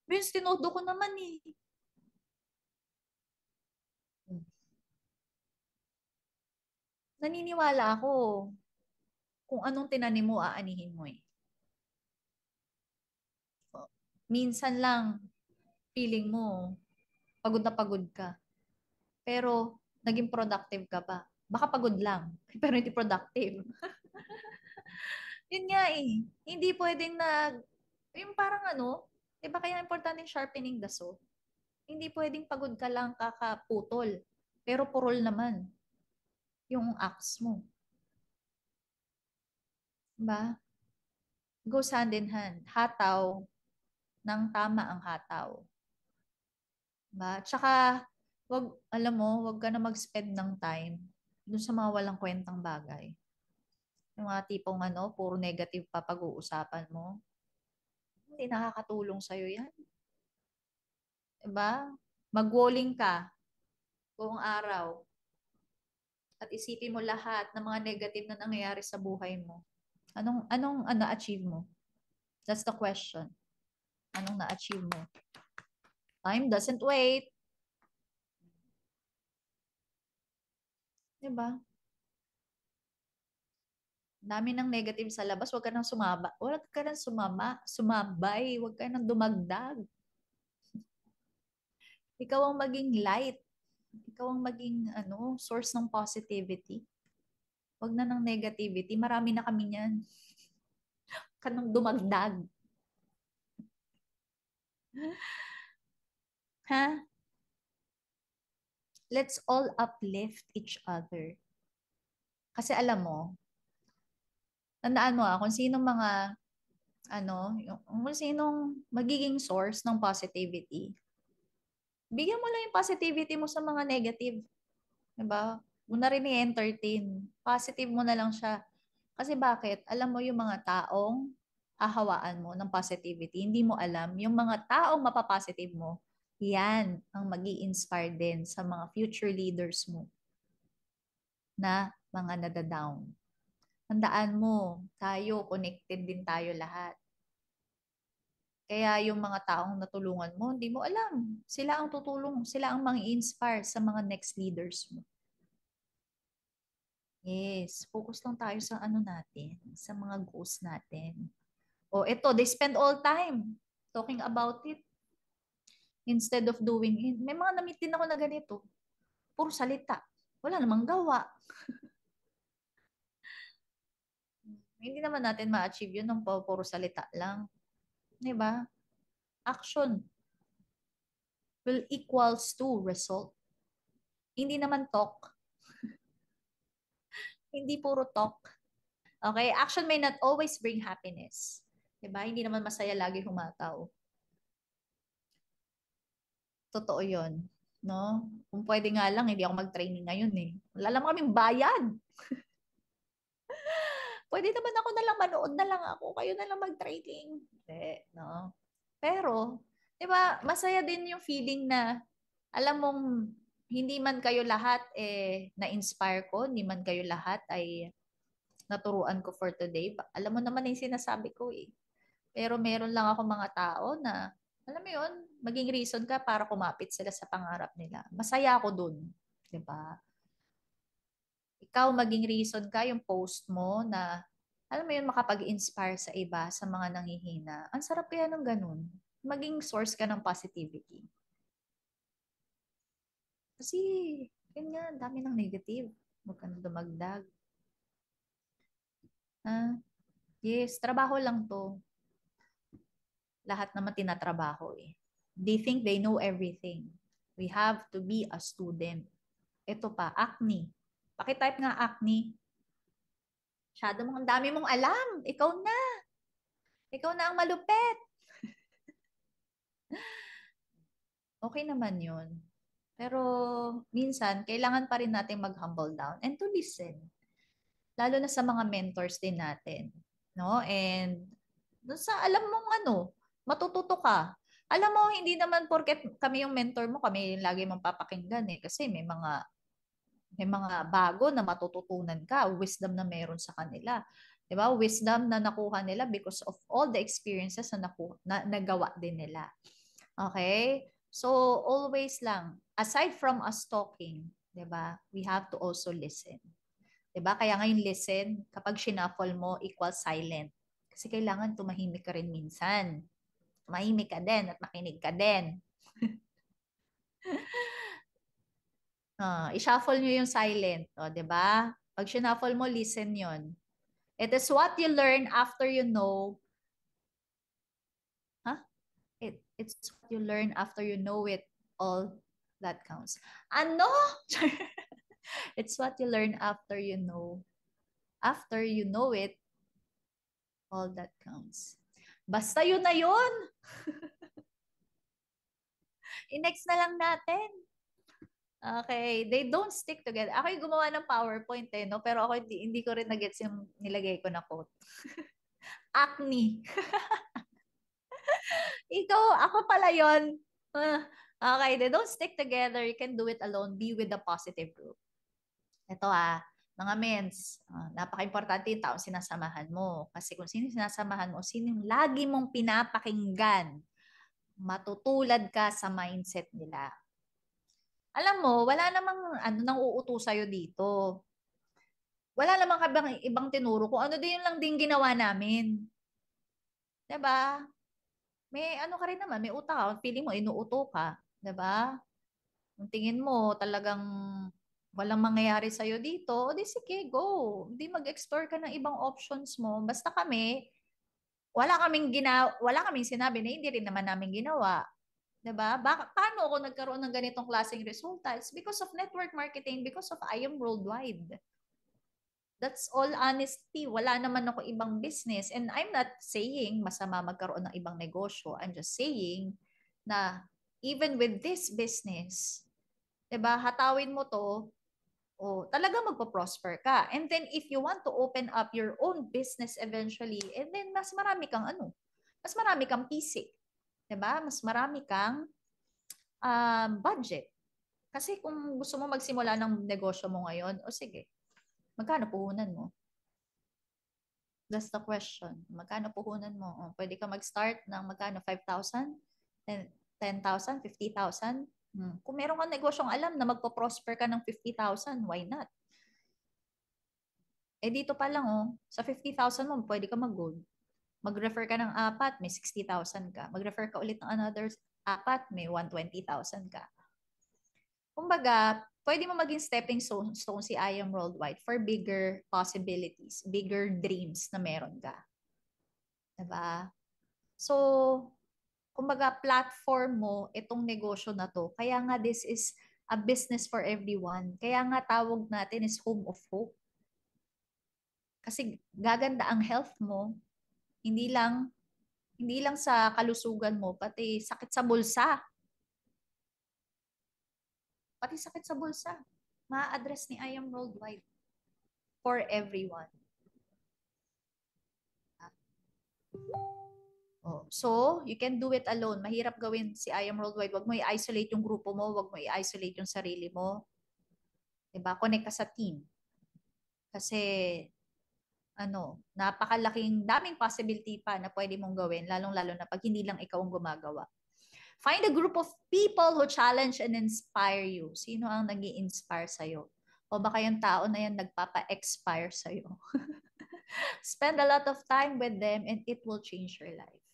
Vince, tinodo ko naman eh. Naniniwala ako kung anong tinanim mo, aanihin mo eh. Minsan lang, feeling mo, pagod na pagod ka. Pero, naging productive ka ba? Baka pagod lang, pero hindi productive. Yun nga eh. Hindi pwedeng yung parang ano, di ba kaya importante yung sharpening the saw? Hindi pwedeng pagod ka lang kakaputol, pero purol naman yung axe mo. Diba? Goes hand in hand. Hataw ng tama ang hataw. Diba? Tsaka, alam mo, wag ka na mag-spend ng time dun sa mga walang kwentang bagay. Yung mga tipong puro negative pa pag-uusapan mo. Hindi nakakatulong sa'yo yan. Diba? Mag-walling ka. buong araw, at isipin mo lahat ng mga negative na nangyayari sa buhay mo, anong na-achieve mo? That's the question. Anong na-achieve mo? Time doesn't wait. Diba? Dami ng negative sa labas, huwag ka nang sumabay, huwag ka nang dumagdag. Ikaw ang maging light. Ikaw ang maging source ng positivity. Huwag na ng negativity. Marami na kami niyan. Huwag ka nang dumagdag. Ha? Let's all uplift each other. Kasi alam mo, tandaan mo kung sinong mga kung sinong magiging source ng positivity. Bigyan mo lang yung positivity mo sa mga negative. Diba? Huwag na rin i-entertain. Positive mo na lang siya. Kasi bakit? Alam mo yung mga taong hahawaan mo ng positivity. Hindi mo alam. Yung mga taong mapapositive mo, yan ang magi-inspire din sa mga future leaders mo na mga nadadown. Tandaan mo, tayo, connected din tayo lahat. Kaya yung mga taong natulungan mo, hindi mo alam. Sila ang tutulong, sila ang mang-inspire sa mga next leaders mo. Yes, focus lang tayo sa natin, sa mga goals natin. O ito, they spend all time talking about it instead of doing it. May mga na-meet din ako na ganito. Puro salita. Wala namang gawa. Hindi naman natin ma-achieve yun ng puro salita lang. Diba? Action will equals to result. Hindi naman talk. Hindi puro talk. Okay? Action may not always bring happiness. Diba? Hindi naman masaya lagi humataw. Totoo yun. No? Kung pwede nga lang, hindi ako mag-training ngayon eh. Wala lang kaming bayad. Pwede naman ako na lang manood na lang ako. Kayo na lang mag-training. Hindi, no? Pero, di ba, masaya din yung feeling na, alam mong, hindi man kayo lahat na-inspire ko, hindi man kayo lahat ay naturuan ko for today. Alam mo naman yung sinasabi ko eh. Pero meron lang ako mga tao na, alam mo yun, maging reason ka para kumapit sila sa pangarap nila. Masaya ako dun. Di ba? Ikaw maging reason ka, yung post mo na, alam mo yun, makapag-inspire sa iba, sa mga nanghihina. Ang sarap kaya ng ganun. Maging source ka ng positivity. Kasi, yun nga, dami ng negative. Huwag ka na dumagdag. Yes, trabaho lang to. Lahat naman tinatrabaho eh. They think they know everything. We have to be a student. Ito pa, acne. Pakitype nga acne. Ang dami mong alam. Ikaw na. Ikaw na ang malupet. Okay naman yun. Pero minsan, kailangan pa rin natin mag-humble down and to listen. Lalo na sa mga mentors din natin. No? And sa alam mong matututo ka. Alam mo, hindi naman porket kami yung mentor mo, kami lagi mong papakinggan eh. Kasi may mga bago na matututunan ka, wisdom na meron sa kanila. 'Di ba? Wisdom na nakuha nila because of all the experiences na nagawa din nila. Okay? So always lang, aside from us talking, 'di ba? We have to also listen. 'Di ba? Kaya ngayon listen, kapag shuffle mo equal silent. Kasi kailangan tumahimik ka rin minsan. Tumahimik ka din at makinig ka din. I-shuffle nyo yung silent. O, diba? Pag shuffle mo, listen yon. It is what you learn after you know. Huh? It's what you learn after you know it. All that counts. Ano? It's what you learn after you know. After you know it, all that counts. Basta yun na yun. I-next na lang natin. Okay, they don't stick together. Ako yung gumawa ng PowerPoint no? Pero ako hindi ko rin na-gets yung nilagay ko na quote. Acne. Ikaw, ako pala yun. Okay, they don't stick together. You can do it alone. Be with the positive group. Ito mga mens, napaka-importante yung taong sinasamahan mo. Kasi kung sino sinasamahan mo, sino yung lagi mong pinapakinggan, matutulad ka sa mindset nila. Alam mo, wala namang nang uuto sa'yo dito. Wala namang ibang tinuro kung ano din yun lang din ginawa namin. 'Di ba? May ka rin naman, may utak ka, feeling mo inuuto ka, 'di ba? Kung tingin mo talagang walang mangyayari sa'yo dito, o di sige, go. Di mag-explore ka ng ibang options mo. Basta kami, wala kaming sinabi na hindi rin naman namin ginawa. 'Di ba? Paano ako nagkaroon ng ganitong klaseng resulta? It's because of network marketing, because of I Am Worldwide. That's all honesty. Wala naman ako ibang business. And I'm not saying masama magkaroon ng ibang negosyo. I'm just saying na even with this business, 'di ba, hatawin mo to, talaga magpo-prosper ka. And then if you want to open up your own business eventually, and then mas marami kang mas marami kang pisik. 'Di ba? Mas marami kang budget. Kasi kung gusto mo magsimula ng negosyo mo ngayon, sige, magkano puhunan mo? That's the question. Magkano puhunan mo? Pwede ka mag-start ng magkano? 5,000? 10,000? 50,000? Kung meron kang negosyong alam na magpo-prosper ka ng 50,000, why not? Dito pa lang, sa 50,000 mo, pwede ka mag-gold. Mag-refer ka ng 4, may 60,000 ka. Mag-refer ka ulit ng another 4, may 120,000 ka. Kumbaga, pwede mo maging stepping stone si I Am Worldwide for bigger possibilities, bigger dreams na meron ka. Diba? So, kumbaga, platform mo itong negosyo na to. Kaya nga this is a business for everyone. Kaya nga tawag natin is Home of Hope. Kasi gaganda ang health mo, hindi lang sa kalusugan mo, pati sakit sa bulsa. Pati sakit sa bulsa, ma-address ni I Am Worldwide for everyone. So, you can do it alone. Mahirap gawin si I Am Worldwide. Wag mo i-isolate yung grupo mo, wag mo i-isolate yung sarili mo. Diba? Connect ka sa team. Kasi, daming possibility pa na pwede mong gawin, lalong-lalo na pag hindi lang ikaw ang gumagawa. Find a group of people who challenge and inspire you. Sino ang nag-i-inspire sa'yo? O baka yung tao na yan nagpapa-expire sa'yo. Spend a lot of time with them and it will change your life.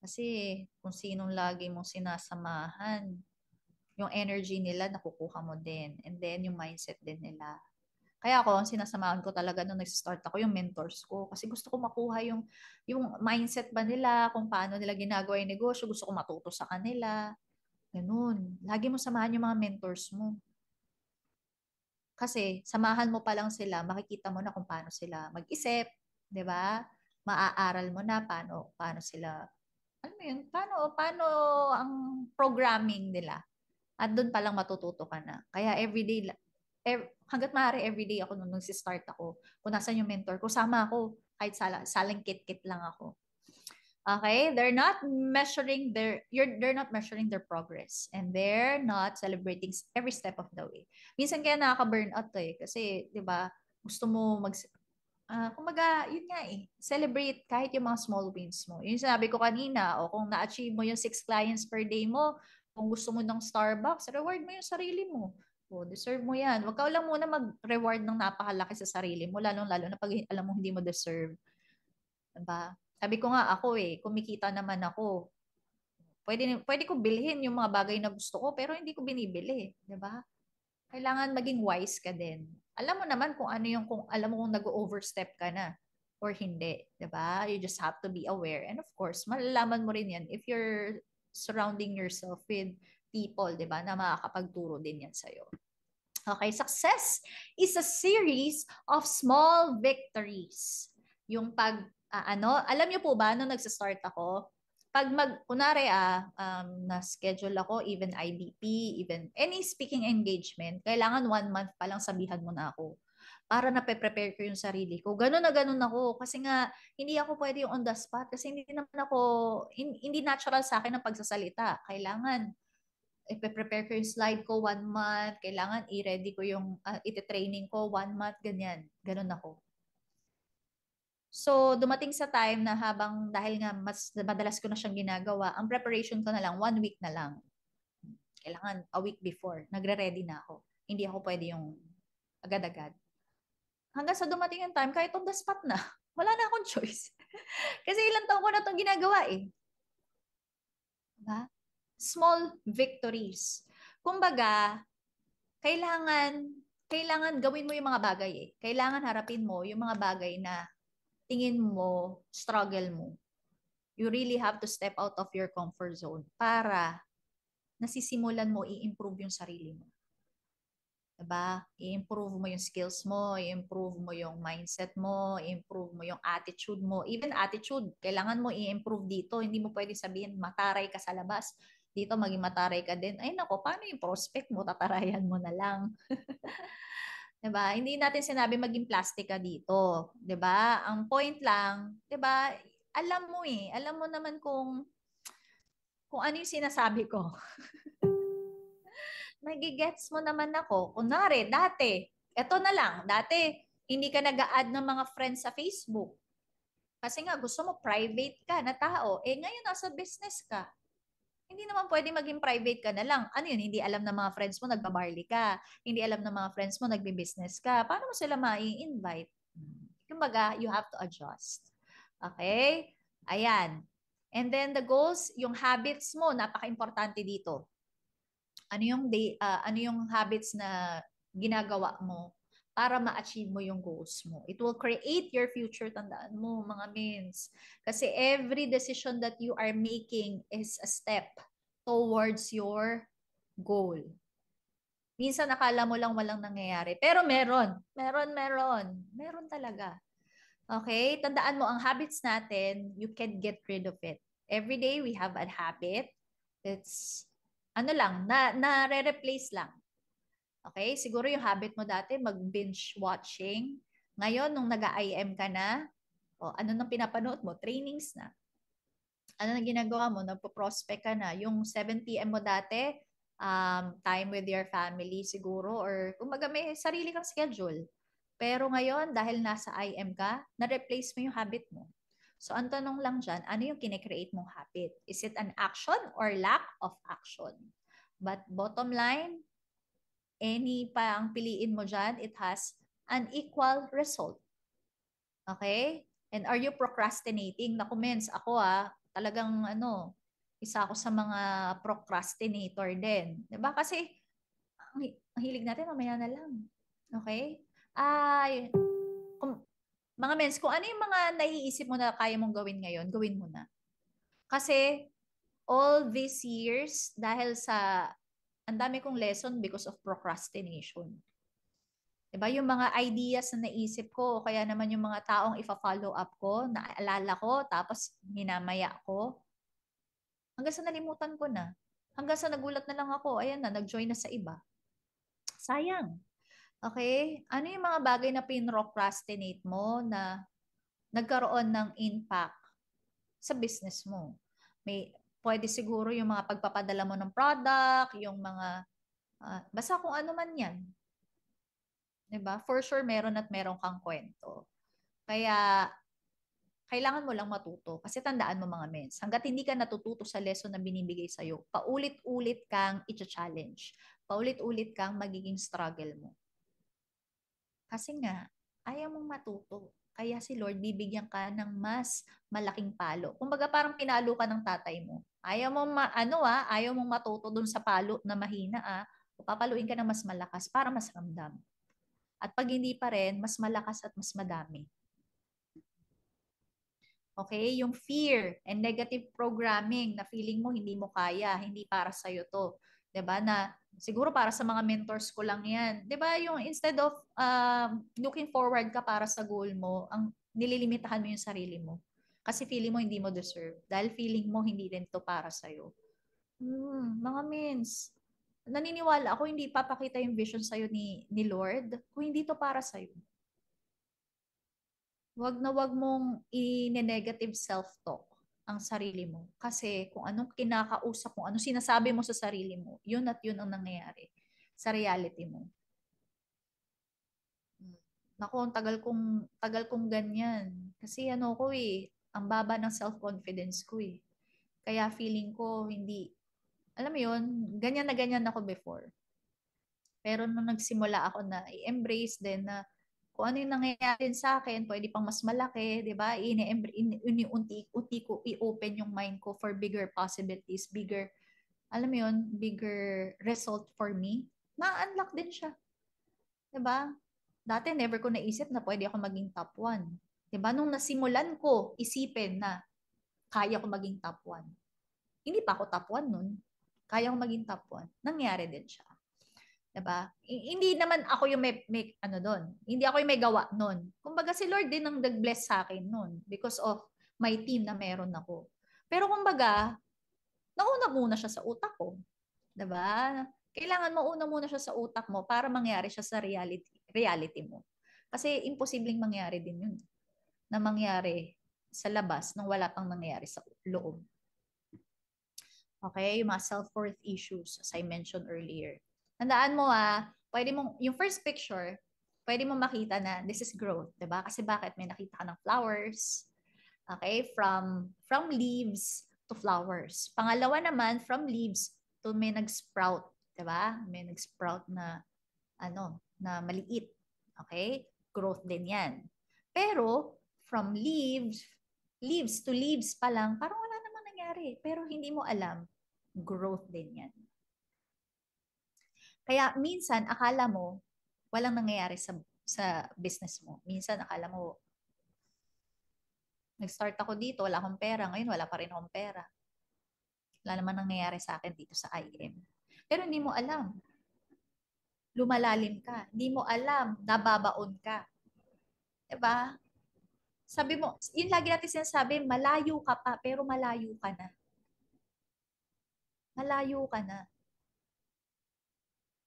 Kasi kung sinong lagi mong sinasamahan, yung energy nila nakukuha mo din. And then yung mindset din nila. Kaya ako, ang sinasamahan ko talaga nung nag-start ako, yung mentors ko. Kasi gusto ko makuha yung mindset ba nila, kung paano nila ginagawa yung negosyo. Gusto ko matuto sa kanila. Ganun. Lagi mo samahan yung mga mentors mo. Kasi samahan mo pa lang sila, makikita mo na kung paano sila mag-isip. 'Di ba? Maaaral mo na paano sila, alam mo yun, paano ang programming nila. At doon pa lang matututo ka na. Kaya everyday, hanggat maaari everyday ako nung nag-start ako, kung nasan yung mentor ko, sama ako. Kahit salang kit-kit lang ako. Okay? They're not measuring their progress. And they're not celebrating every step of the way. Minsan kaya nakaka-burnout kasi, di ba, gusto mo kumbaga, yun nga celebrate kahit yung mga small wins mo. Yung sinabi ko kanina, kung na-achieve mo yung 6 clients per day mo, kung gusto mo ng Starbucks, reward mo yung sarili mo. Deserve mo yan. Huwag ka lang muna mag-reward ng napakalaki sa sarili mo, lalong-lalo na pag alam mo hindi mo deserve. Diba? Sabi ko nga ako kumikita naman ako. Pwede ko bilhin yung mga bagay na gusto ko, pero hindi ko binibili. Diba? Kailangan maging wise ka din. Alam mo naman kung alam mo kung nag-overstep ka na or hindi, 'di ba? You just have to be aware. And of course, malalaman mo rin 'yan if you're surrounding yourself with people, 'di ba, na makakapagturo din 'yan sa iyo. Okay, success is a series of small victories. Yung alam niyo po ba nung nagsa-start ako, pag kunwari na-schedule ako, even IBP, even any speaking engagement, kailangan 1 month pa lang sabihan mo na ako. para na-prepare ko yung sarili ko. Ganun na ganun ako. Kasi nga, hindi ako pwede yung on the spot. Kasi hindi naman ako, hindi natural sa akin ang pagsasalita. Kailangan, ipe-prepare ko yung slide ko 1 month. Kailangan i-ready ko yung, iti-training ko 1 month. Ganyan. Ganun ako. So, dumating sa time na dahil nga mas madalas ko na siyang ginagawa, ang preparation ko na lang, 1 week na lang. Kailangan a week before, nagre-ready na ako. Hindi ako pwede yung agad-agad. Hanggang sa dumating yung time, kahit on the spot na, wala na akong choice. Kasi ilang taon ko na itong ginagawa eh. Diba? Small victories. Kumbaga, kailangan gawin mo yung mga bagay eh. Kailangan harapin mo yung mga bagay na tingin mo, struggle mo. You really have to step out of your comfort zone para nasisimulan mo i-improve yung sarili mo. Diba? I-improve mo yung skills mo, i-improve mo yung mindset mo, i-improve mo yung attitude mo. Even attitude, kailangan mo i-improve dito. Hindi mo pwede sabihin, mataray ka sa labas. Dito, maging mataray ka din. Ay nako, paano yung prospect mo? Tatarayan mo na lang. Diba? Hindi natin sinabi maging plastic ka dito. Diba? Ang point lang, diba? Alam mo eh. Alam mo naman kung ano yung sinasabi ko. Nagigets mo naman ako. Kunwari, eto na lang, dati, hindi ka nag-a-add ng mga friends sa Facebook. Kasi nga, gusto mo private ka na tao. Eh, ngayon, nasa business ka. Hindi naman pwede maging private ka na lang. Ano yun, hindi alam ng mga friends mo, nagbabarley ka. Hindi alam ng mga friends mo, nagbi-business ka. Paano mo sila mai-invite? Kumbaga, you have to adjust. Okay? Ayan. And then the goals, yung habits mo, napaka-importante dito. Ano yung habits na ginagawa mo para ma-achieve mo yung goals mo. It will create your future, tandaan mo mga mins. Kasi every decision that you are making is a step towards your goal. Minsan akala mo lang walang nangyayari, pero meron. Meron talaga. Okay? Tandaan mo, ang habits natin, you can get rid of it. Every day we have a habit. It's na-replace lang. Okay? Siguro yung habit mo dati, mag-binge watching. Ngayon, nung nag-IM ka na, ano nang pinapanood mo? Trainings na. Ano na ginagawa mo? Nagpo-prospect ka na. Yung 7 p.m. mo dati, time with your family siguro, or kumbaga may sarili kang schedule. Pero ngayon, dahil nasa IM ka, na-replace mo yung habit mo. So, ang tanong lang dyan, ano yung kine-create mong habit? Is it an action or lack of action? But bottom line, any pa ang piliin mo dyan, it has an equal result. Okay? And are you procrastinating? Naku, mens, ako talagang isa ako sa mga procrastinator din. Diba? Kasi, ang hilig natin, mamaya na lang. Okay? Mga mens, kung ano yung mga naiisip mo na kaya mong gawin ngayon, gawin mo na. Kasi, all these years, dahil sa, ang dami kong lesson because of procrastination. Diba? Yung mga ideas na naisip ko, kaya naman yung mga taong ifa-follow up ko, naalala ko, tapos minamaya ko, hanggang sa nalimutan ko na. Hanggang sa nagulat na lang ako, ayan na, nag-join na sa iba. Sayang. Okay? Ano yung mga bagay na pinrocrastinate mo na nagkaroon ng impact sa business mo? Pwede siguro yung mga pagpapadala mo ng product, yung mga, basta kung ano man yan. Diba? For sure, meron at meron kang kwento. Kaya, kailangan mo lang matuto. Kasi tandaan mo mga mens, hanggat hindi ka natututo sa lesson na binibigay sa'yo, paulit-ulit kang i-challenge. Paulit-ulit kang magiging struggle mo. Kasi nga, ayaw mong matuto. Kaya si Lord bibigyan ka ng mas malaking palo. Kumbaga parang pinalo ka ng tatay mo. Ayaw mong ayaw mong matuto dun sa palo na mahina papaluin ka ng mas malakas para mas ramdam. At pag hindi pa rin, mas malakas at mas madami. Okay? Yung fear and negative programming na feeling mo hindi mo kaya, hindi para sa'yo to. 'Di ba? Na siguro para sa mga mentors ko lang 'yan. 'Di ba? Yung instead of looking forward ka para sa goal mo, ang nililimitahan mo yung sarili mo. Kasi feeling mo hindi mo deserve. Dahil feeling mo hindi rin to para sa'yo. Mga mins, naniniwala ako hindi papakita yung vision sa'yo ni Lord kung hindi to para sa'yo. wag mong i-negative self-talk ang sarili mo. Kasi kung anong kinakausap mo, anong sinasabi mo sa sarili mo, yun at yun ang nangyayari sa reality mo. Naku, ang tagal kong ganyan. Kasi ano ko ang baba ng self-confidence ko Kaya feeling ko hindi, alam mo yun, ganyan na ganyan ako before. Pero nung nagsimula ako na i-embrace din na kung ano yung nangyayari sa akin, pwede pang mas malaki, di ba? Unti-unti ko i-open yung mind ko for bigger possibilities, bigger, alam mo yun, bigger result for me. Na-unlock din siya. Di ba? Dati never ko naisip na pwede ako maging top 1. Di ba? Nung nasimulan ko isipin na kaya ko maging top 1. Hindi pa ako top 1 nun. Kaya ko maging top 1. Nangyari din siya. Diba? Hindi naman ako yung may ano doon. Hindi ako yung may gawa noon. Kumbaga si Lord din ang nag-bless sa akin noon because of my team na meron ako. Pero kumbaga, nauna muna siya sa utak ko. Diba? Kailangan mauna muna siya sa utak mo para mangyari siya sa reality mo. Kasi imposibleng mangyari din yun. Na mangyari sa labas nang wala pang nangyari sa loob. Okay? Yung mga self-worth issues as I mentioned earlier. Tandaan mo pwede mong, yung first picture, pwede mo makita na this is growth, 'di ba? Kasi bakit may nakita ka ng flowers? Okay? From leaves to flowers. Pangalawa naman, from leaves to may nag-sprout, 'di ba? May nag-sprout na na maliit. Okay? Growth din 'yan. Pero from leaves to leaves pa lang, parang wala namang nangyari. Pero hindi mo alam, growth din 'yan. Kaya minsan akala mo walang nangyayari sa business mo. Minsan akala mo nag-start ako dito, wala akong pera, ngayon wala pa rin akong pera. Wala naman nangyayari sa akin dito sa IM. Pero hindi mo alam. Lumalalim ka. Hindi mo alam, nababaon ka. 'Di ba? Sabi mo, yun lagi natin sinasabi, malayo ka pa, pero malayo ka na. Malayo ka na.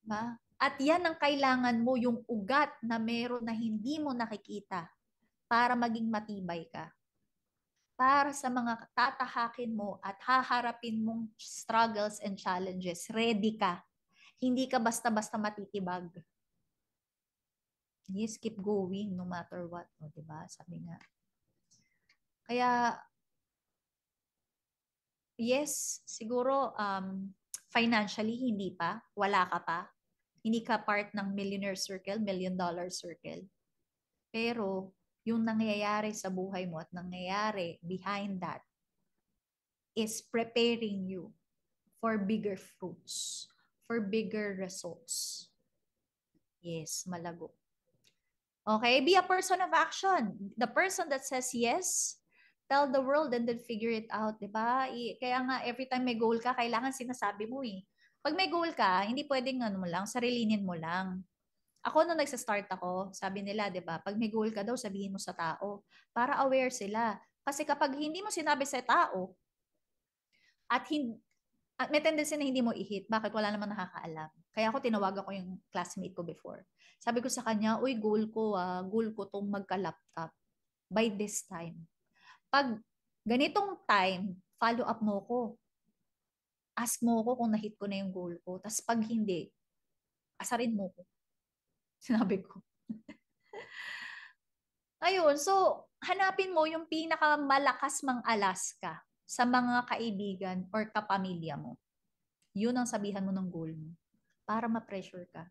Ba? At yan ang kailangan mo, yung ugat na meron na hindi mo nakikita para maging matibay ka. Para sa mga tatahakin mo at haharapin mong struggles and challenges, ready ka. Hindi ka basta-basta matitibag. Yes, keep going no matter what. O, diba? Sabi nga. Kaya, yes, siguro financially, hindi pa. Wala ka pa. Hindi ka part ng millionaire circle, $1,000,000 circle. Pero, yung nangyayari sa buhay mo at nangyayari behind that is preparing you for bigger fruits, for bigger results. Yes, malago. Okay, be a person of action. The person that says yes, tell the world and then figure it out, 'di ba? Kaya nga every time may goal ka, kailangan sinasabi mo Pag may goal ka, hindi pwedeng mo lang, sarilinin mo lang. Ako nung nagsa-start ako, sabi nila, 'di ba? Pag may goal ka daw, sabihin mo sa tao para aware sila. Kasi kapag hindi mo sinabi sa tao at may tendency na hindi mo i-hit, bakit wala namang nakakaalam. Kaya ako tinawagan ko yung classmate ko before. Sabi ko sa kanya, uy, goal ko tong magka-laptop by this time. Pag ganitong time, follow up mo ko. Ask mo ko kung na-hit ko na yung goal ko. Tapos pag hindi, asarin mo ko. Sinabi ko. Ayun, so hanapin mo yung pinakamalakas mang Alaska sa mga kaibigan or kapamilya mo. Yun ang sabihan mo ng goal mo para ma-pressure ka.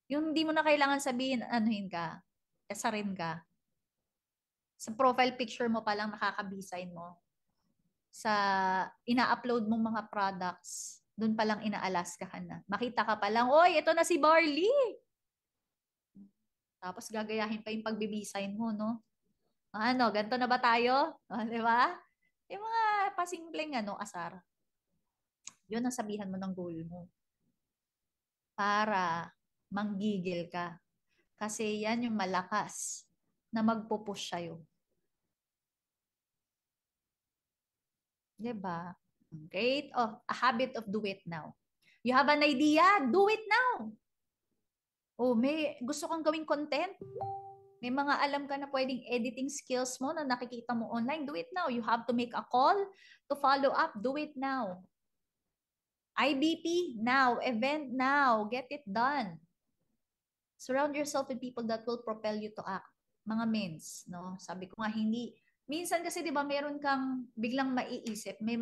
Yung hindi mo na kailangan sabihin, anuhin ka, asarin ka. Sa profile picture mo palang nakakabisign mo. Sa ina-upload mong mga products, doon palang ina-Alaska ka na. Makita ka palang, oy, ito na si Barley! Tapos gagayahin pa yung pagbibisign mo, no? Ano, ganito na ba tayo? Di ba? Yung mga pasimpleng asar. Yun ang sabihan mo ng goal mo. Para manggigil ka. Kasi yan yung malakas na magpupush sa'yo. Diba? Okay? Oh, a habit of do it now. You have an idea? Do it now. Oh, may gusto kang gawing content? May mga alam ka na pwedeng editing skills mo na nakikita mo online, do it now. You have to make a call to follow up, do it now. IBP now, event now, get it done. Surround yourself with people that will propel you to act. Mga mens, no? Sabi ko nga, hindi. Minsan kasi, di ba, meron kang biglang maiisip, may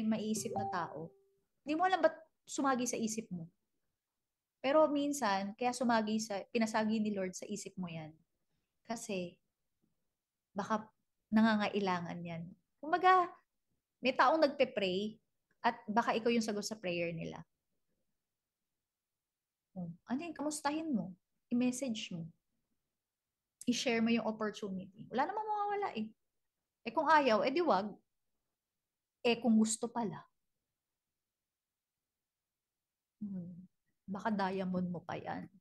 maiisip na tao. Hindi mo alam ba't sumagi sa isip mo. Pero minsan, kaya pinasagi ni Lord sa isip mo yan. Kasi, baka nangangailangan yan. Kumbaga, may taong nagpe-pray at baka ikaw yung sagot sa prayer nila. Ano yun? Kamustahin mo. I-message mo. I-share mo yung opportunity. Wala namang mawawala eh. Eh kung ayaw, eh di wag. Eh kung gusto pala. Baka diamond mo pa yan.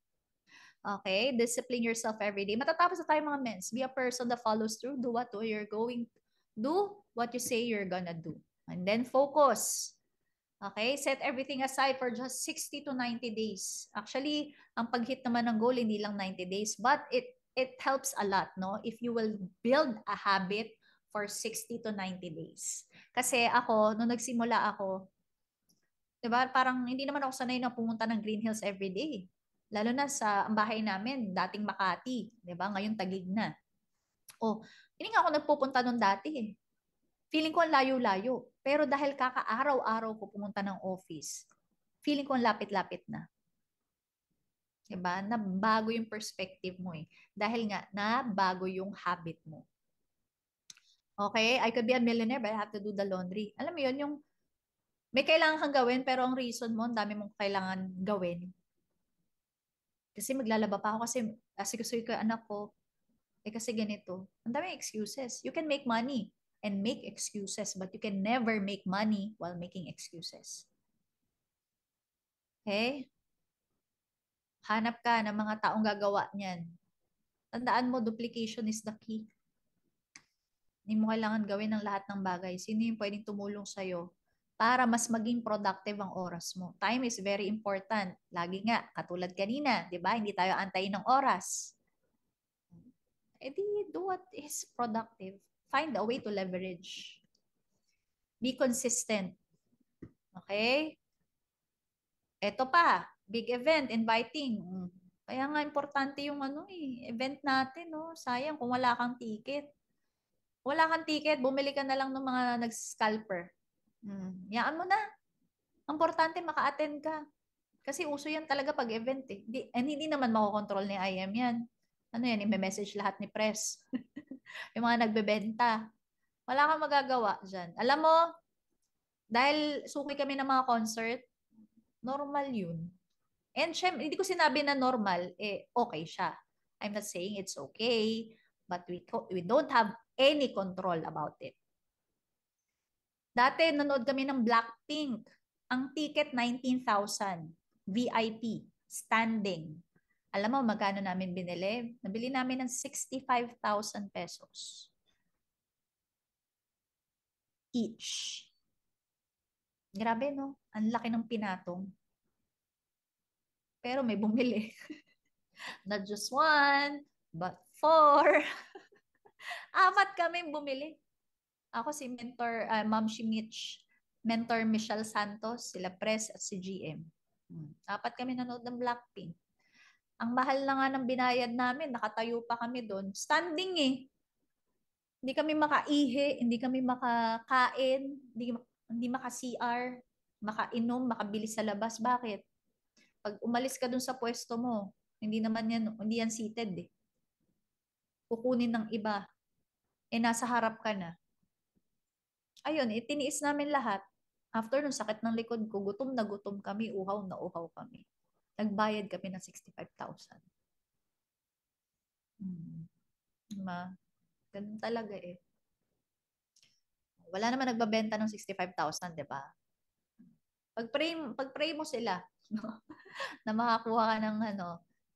Okay? Discipline yourself every day. Matatapos na tayo mga mens. Be a person that follows through. Do what you're going. Do what you say you're gonna do. And then focus. Okay? Set everything aside for just 60 to 90 days. Actually, ang pag-hit naman ng goal, hindi lang 90 days. But it helps a lot, no? If you will build a habit for 60 to 90 days. Kasi ako, nung nagsimula ako, diba, parang hindi naman ako sanay na pumunta ng Green Hills every day. Lalo na sa ang bahay namin, dating Makati, 'di ba? Ngayon Taguig na. Oh, hindi nga ako nagpupunta noon dati eh. Feeling ko ang layo-layo. Pero dahil kaka-araw-araw ko pumunta ng office, feeling ko ang lapit-lapit na. 'Di ba? Nabago yung perspective mo eh. Dahil nga nabago yung habit mo. Okay, I could be a millionaire but I have to do the laundry. Alam mo 'yun, yung may kailangan kang gawin pero ang reason mo, ang dami mong kailangan gawin. Kasi maglalaba pa ako kasi gusto ko yung anak ko. Eh kasi ganito. Ang dami excuses. You can make money and make excuses but you can never make money while making excuses. Okay? Hanap ka ng mga taong gagawa niyan. Tandaan mo, duplication is the key. Hindi mo kailangan gawin ang lahat ng bagay. Sino yung pwedeng tumulong sa'yo para mas maging productive ang oras mo? Time is very important. Lagi nga, katulad kanina, di ba? Hindi tayo antayin ng oras. Eh di, do what is productive. Find a way to leverage. Be consistent. Okay? Ito pa, big event, inviting. Kaya nga importante yung event natin, no? Sayang kung wala kang ticket. Wala kang ticket, bumili ka na lang ng mga nag-scalper. Yaan mo na. Importante maka-attend ka. Kasi uso yan talaga pag event eh. Hindi naman makokontrol ni IM yan. Ano yan, i-message lahat ni press. Yung mga nagbebenta. Wala kang magagawa dyan. Alam mo, dahil suki kami ng mga concert, normal yun. And syempre, hindi ko sinabi na normal, okay siya. I'm not saying it's okay, but we don't have any control about it. Dati, nanood kami ng Blackpink. Ang ticket, 19,000. VIP. Standing. Alam mo, magkano namin binili? Nabili namin ng 65,000 pesos. Each. Grabe, no? Ang laki ng pinatong. Pero may bumili. Not just one, but 4. 4 kami bumili. Ako si mentor, Ma'am Mitch, mentor Michelle Santos, sila Press at si GM. 4 kami nanood ng Blackpink. Ang mahal na nga ng binayad namin, nakatayo pa kami doon. Standing eh. Hindi kami makaihi, hindi kami makakain, hindi maka-CR, makainom, makabili sa labas. Bakit? Pag umalis ka doon sa pwesto mo, hindi yan seated eh. Kukunin ng iba. Nasa harap ka na. Ayun, tiniis namin lahat. After nung sakit ng likod ko, gutom na gutom kami, uhaw na uhaw kami. Nagbayad kami ng 65,000. Ganun talaga eh. Wala naman nagbabenta ng 65,000, di ba? Pag-pray mo sila, no? Na makakuha ka ng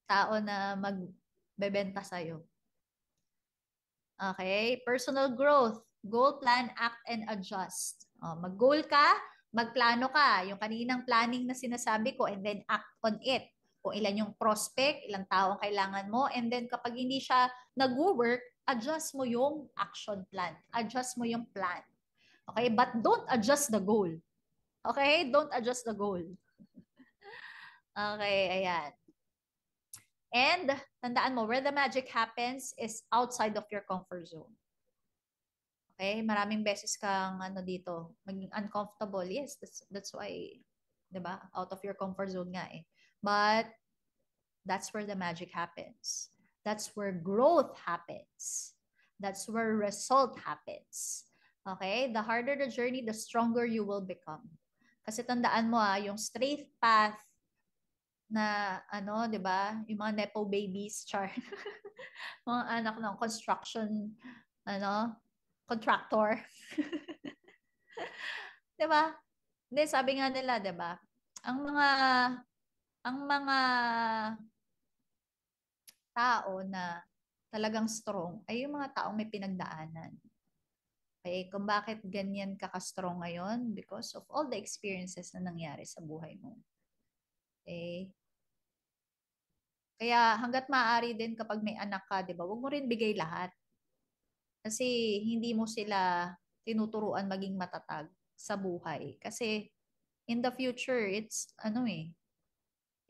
tao na magbebenta sa'yo. Okay? Personal growth. Goal, plan, act, and adjust. Mag-goal ka, magplano ka. Yung kaninang planning na sinasabi ko, and then act on it. kung ilan yung prospect, ilang tao ang kailangan mo, and then kapag hindi siya nag-work, adjust mo yung action plan. Adjust mo yung plan. Okay? But don't adjust the goal. Okay? Don't adjust the goal. Okay, ayan. And tandaan mo, where the magic happens is outside of your comfort zone. Okay? Maraming beses kang dito, maging uncomfortable. Yes, that's why, 'di ba? Out of your comfort zone nga eh. But that's where the magic happens. That's where growth happens. That's where result happens. Okay? The harder the journey, the stronger you will become. Kasi tandaan mo yung straight path na 'di ba? Yung mga nepo babies, char. Mga anak ng construction contractor. 'Di ba? Hindi, sabi nga nila, 'di ba? Ang mga tao na talagang strong ay yung mga taong may pinagdaanan. Okay, kung bakit ganyan ka ka-strong ngayon? Because of all the experiences na nangyari sa buhay mo. Okay? Kaya hanggat maaari din kapag may anak ka, 'di ba? Huwag mo rin bigay lahat. Kasi hindi mo sila tinuturuan maging matatag sa buhay. Kasi in the future, it's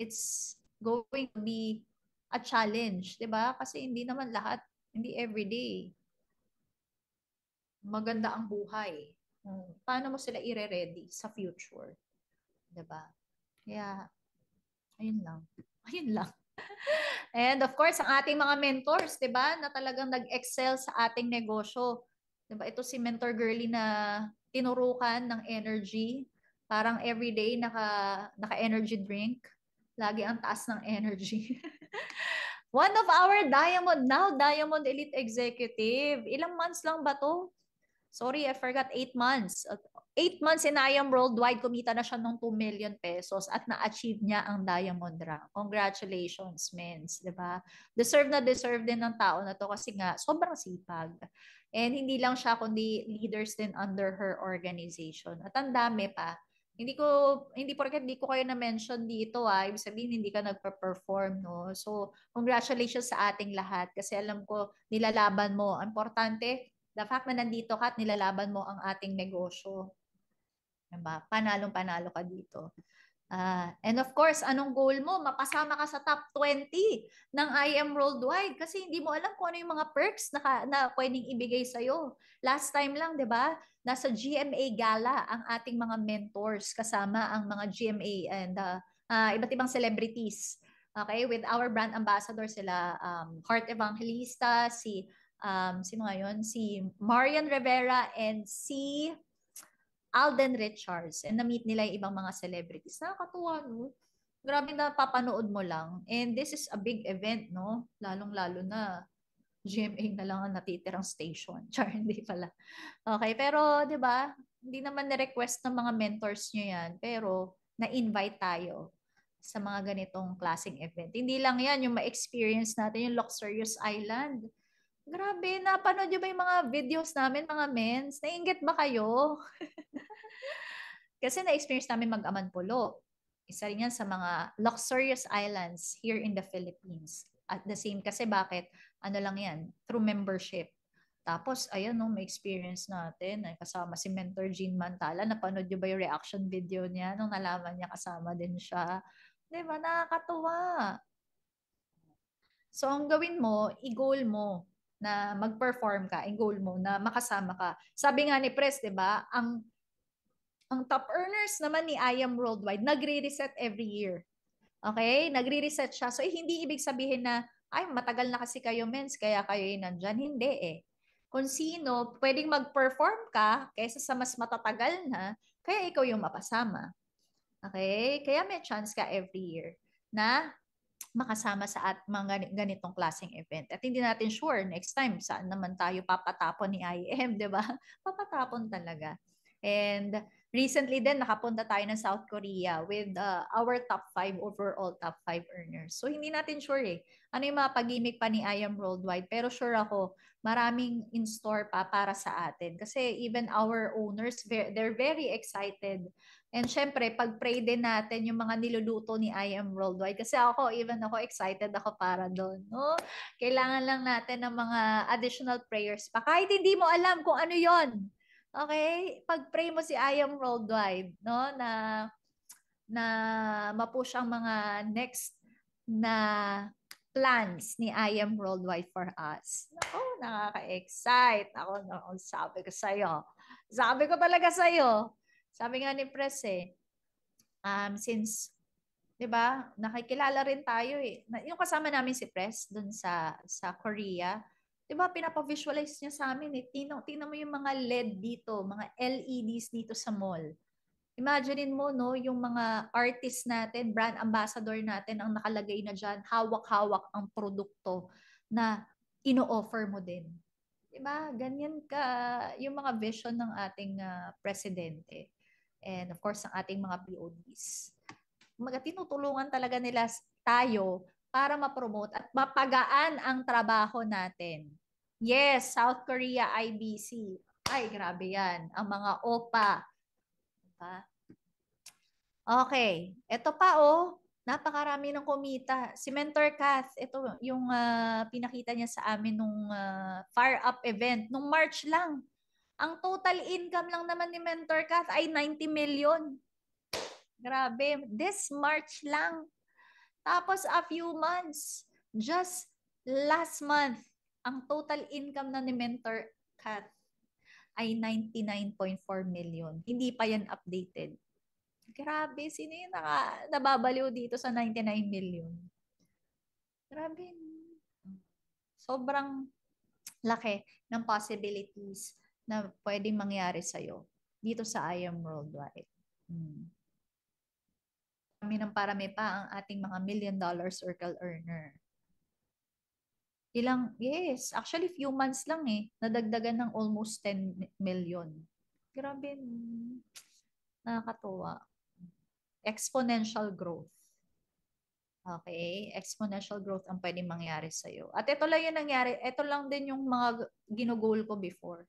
it's going to be a challenge, 'di ba? Kasi hindi naman lahat, hindi everyday maganda ang buhay. Paano mo sila i-ready sa future, 'di ba? Kaya ayun lang. Ayun lang. And of course, ang ating mga mentors, 'di ba, na talagang nag-excel sa ating negosyo. 'Di ba? Ito si Mentor Girly na tinurukan ng energy. Parang everyday naka-energy drink. Lagi ang taas ng energy. One of our Diamond Elite Executive. Ilang months lang ba to? Sorry, I forgot, 8 months. 8 months in IAM Worldwide, kumita na siya ng 2 million pesos at na-achieve niya ang diamond rank. Congratulations, mens, 'di ba? Deserve na deserve din ng tao na to kasi nga sobrang sipag. And hindi lang siya kundi leaders din under her organization. At ang dami pa. Hindi porket hindi ko kayo na-mention dito ibig sabihin hindi ka nagpa-perform, no? So, congratulations sa ating lahat kasi alam ko nilalaban mo. Importante, the fact na nandito ka at nilalaban mo ang ating negosyo. Diba? Panalong-panalo ka dito. And of course, anong goal mo? Mapasama ka sa top 20 ng IM Worldwide kasi hindi mo alam kung ano yung mga perks na pwedeng ibigay sa'yo. Last time lang, di ba? Nasa GMA Gala ang ating mga mentors kasama ang mga GMA and iba't ibang celebrities. Okay? With our brand ambassador sila, Heart Evangelista, sino nga yun? Si Marian Rivera and si Alden Richards. And na-meet nila yung ibang mga celebrities. Nakakatuwa, no? Grabe na papanood mo lang. And this is a big event, no? Lalong-lalo na GMA na lang ang natitirang station. Char, hindi pala. Okay, pero 'di ba? Hindi naman na-request ng mga mentors nyo yan. Pero na-invite tayo sa mga ganitong klaseng event. Hindi lang yan yung ma-experience natin yung Luxurious Island. Grabe, napanood nyo ba yung mga videos namin, mga mens? Nainggit ba kayo? Kasi na-experience namin mag-aman polo. Isa rin yan sa mga luxurious islands here in the Philippines. At the same, kasi bakit? Ano lang yan? Through membership. Tapos, ayan no, may experience natin. Kasama si Mentor Jean Mantala. Napanood nyo ba yung reaction video niya nung nalaman niya kasama din siya? Di ba? Nakakatuwa. So, ang gawin mo, i-goal mo na mag-perform ka, i-goal mo na makasama ka. Sabi nga ni Pres, di ba, ang top earners naman ni IAM Worldwide, nagre-reset every year. Okay? Nagre-reset siya. So, hindi ibig sabihin na, ay, matagal na kasi kayo, mens, kaya kayo yung nandyan. Hindi eh. Kung sino, pwedeng mag-perform ka kaysa sa mas matatagal na, kaya ikaw yung mapasama. Okay? Kaya may chance ka every year na makasama sa mga ganitong klaseng event. At hindi natin sure next time saan naman tayo papatapon ni IM, di ba? Papatapon talaga. And recently din, nakapunta tayo ng South Korea with our top 5 overall top 5 earners. So, hindi natin sure ano yung mga pag-gimmick pa ni I Am Worldwide. Pero sure ako, maraming in store pa para sa atin. Kasi even our owners, they're very excited. And syempre, pag-pray din natin yung mga niluluto ni I Am Worldwide. Kasi even ako excited ako para doon. No? Kailangan lang natin ng mga additional prayers pa. Kahit hindi mo alam kung ano yon. Okay? Pag-pray mo si I Am Worldwide, no? Na ma-push ang mga next na plans ni I Am Worldwide for us. Oh, nakaka-excite. Sabi ko sa'yo. Sabi ko talaga sa'yo. Sabi nga ni Pres since, di ba, nakikilala rin tayo yung kasama namin si Pres dun sa Korea, di ba, pinapa-visualize niya sa amin Tingnan mo yung mga LED dito, mga LEDs dito sa mall. Imaginein mo, no, yung mga artist natin, brand ambassador natin ang nakalagay na dyan, hawak-hawak ang produkto na ino-offer mo din. Diba? Ganyan ka yung mga vision ng ating presidente. And of course, ang ating mga PODs. Tinutulungan talaga nila tayo para ma-promote at mapagaan ang trabaho natin. Yes, South Korea IBC. Ay, grabe yan. Ang mga OPA. Diba? Okay. Ito pa, napakarami ng kumita. Si Mentor Kath, ito yung pinakita niya sa amin nung Fire Up event. Nung March lang. Ang total income lang naman ni Mentor Kath ay 90 million. Grabe. This March lang. Tapos a few months. Just last month, ang total income na ni Mentor Kath ay 99.4 million. Hindi pa yan updated. Grabe, sino yung nababaliw dito sa 99 million? Grabe. Sobrang laki ng possibilities na pwedeng mangyari sa'yo dito sa I Am Worldwide. Parami pa ang ating mga $1 million circle earner. Yes, actually few months lang nadagdagan ng almost 10 million. Grabe, nakakatuwa. Exponential growth. Okay? Exponential growth ang pwedeng mangyari sa'yo. At ito lang yung nangyari. Ito lang din yung mga ginugol ko before.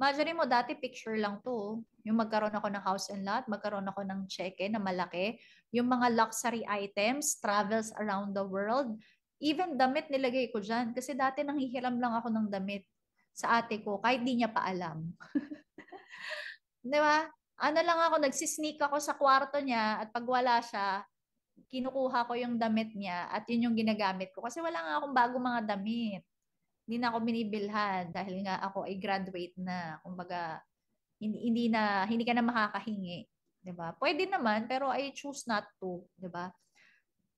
Imagine mo, dati picture lang to. Yung magkaroon ako ng house and lot, magkaroon ako ng cheque na malaki. Yung mga luxury items, travels around the world. Even damit nilagay ko dyan. Kasi dati nanghihiram lang ako ng damit sa ate ko, kahit di niya pa alam. Di ba? Ano lang ako, nagsisneak ako sa kwarto niya at pag wala siya, kinukuha ko yung damit niya at yun yung ginagamit ko. Kasi wala nga akong bagong mga damit. Hindi na ako binibilhan dahil nga ako ay graduate na. Kumbaga, hindi ka na makakahingi. 'Di ba? Pwede naman, pero I choose not to. 'Di ba?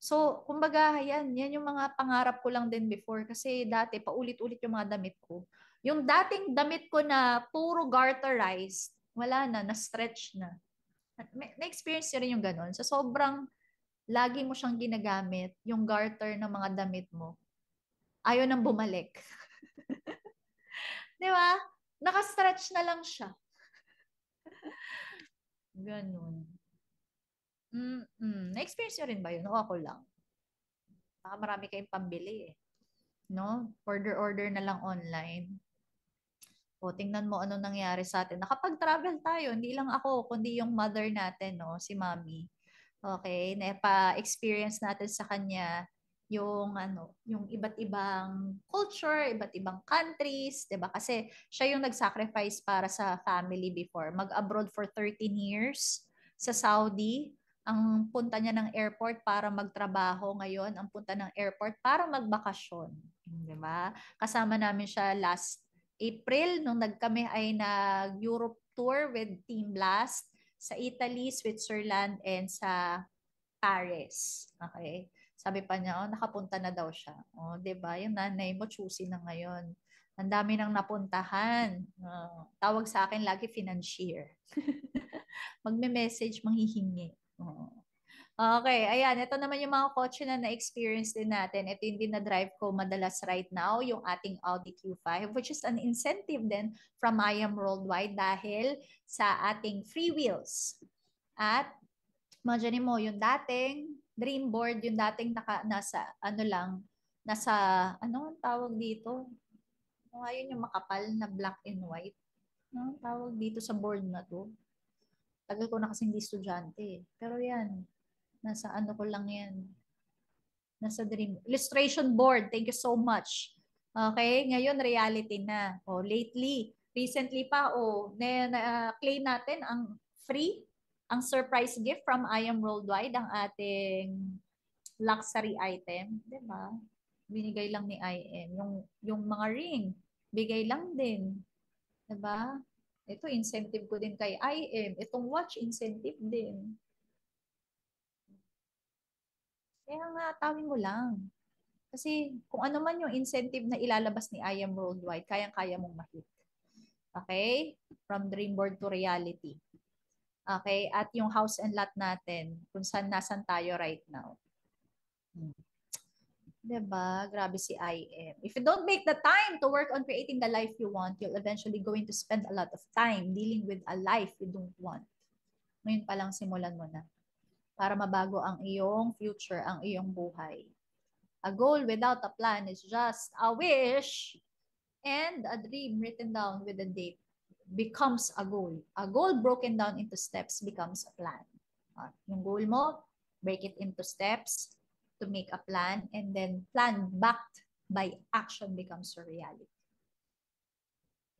So, kumbaga, yan yung mga pangarap ko lang din before. Kasi dati, paulit-ulit yung mga damit ko. Yung dating damit ko na puro garterized, wala na-stretch na. Na-experience nyo rin yung ganun. So, sobrang lagi mo siyang ginagamit, yung garter ng mga damit mo. Ayaw nang bumalik. Di ba? Naka-stretch na lang siya. Ganun. Na-experience nyo rin ba yun? O ako lang? Baka marami kayong pambili No? Order na lang online. O, tingnan mo anong nangyari sa atin. Nakapag-travel tayo, hindi lang ako, kundi yung mother natin, no? Si Mommy. Okay? Napa-experience natin sa kanya yung iba't ibang culture, iba't ibang countries, 'di ba? Kasi siya yung nag-sacrifice para sa family before. Mag-abroad for 13 years sa Saudi. Ang punta niya ng airport para magtrabaho, ngayon ang punta ng airport para magbakasyon, 'di ba? Kasama namin siya last April nung kami ay nag-Europe tour with Team Blast sa Italy, Switzerland, and sa Paris. Okay? Sabi pa niya, nakapunta na daw siya. 'di ba? Yung nanay mo choosy na ngayon. Ang dami nang napuntahan. Tawag sa akin lagi financier. Magme-message, manghihingi. Okay, ayan. Ito naman yung mga kotse na na-experience din natin. Ito yung dinadrive ko madalas right now, yung ating Audi Q5, which is an incentive din from IAM Worldwide dahil sa ating free wheels. At imagine mo, yung dating dream board, yung dating nasa, ano lang, nasa, ano ang tawag dito? Ngayon yung makapal na black and white. Ano ang tawag dito sa board na to? Tagal ko na kasi hindi estudyante. Pero yan, nasa ano ko lang yan. Nasa dream. Illustration board. Thank you so much. Okay, ngayon reality na. Recently pa, claim natin ang free, ang surprise gift from IAM Worldwide, ang ating luxury item. Diba? Binigay lang ni IM. Yung mga ring, bigay lang din. Diba? Ito, incentive ko din kay IM. Itong watch, incentive din. Kaya nga, tawin mo lang. Kasi kung ano man yung incentive na ilalabas ni IAM Worldwide, kayang-kaya mong ma-hit. Okay? From dream board to reality. Okay? At yung house and lot natin, kung saan nasan tayo right now. Diba? Grabe si IM. If you don't make the time to work on creating the life you want, you'll eventually going to spend a lot of time dealing with a life you don't want. Ngayon pa lang simulan mo na. Para mabago ang iyong future, ang iyong buhay. A goal without a plan is just a wish, and a dream written down with a date becomes a goal. A goal broken down into steps becomes a plan. Yung goal mo, break it into steps to make a plan, and then plan backed by action becomes a reality.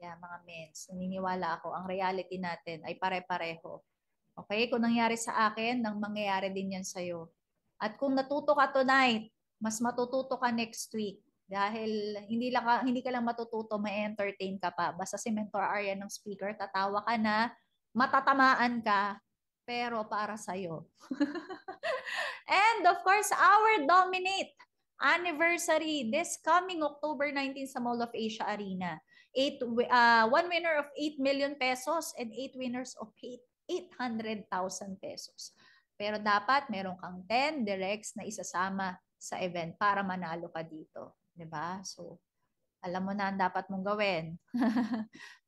Yeah, mga mens, naniniwala ako, ang reality natin ay pare-pareho. Okay? Kung nangyari sa akin, nang mangyayari din yan sa'yo. At kung natuto ka tonight, mas matututo ka next week. Dahil hindi ka lang matututo, may entertain ka pa. Basta si Mentor Arya ng speaker, tatawa ka na, matatamaan ka, pero para sa'yo. And of course, our Dominate anniversary this coming October 19 sa Mall of Asia Arena. One winner of 8 million pesos and 8 winners of 800,000 pesos. Pero dapat meron kang 10 directs na isasama sa event para manalo ka dito. 'Di ba? So, alam mo na ang dapat mong gawin.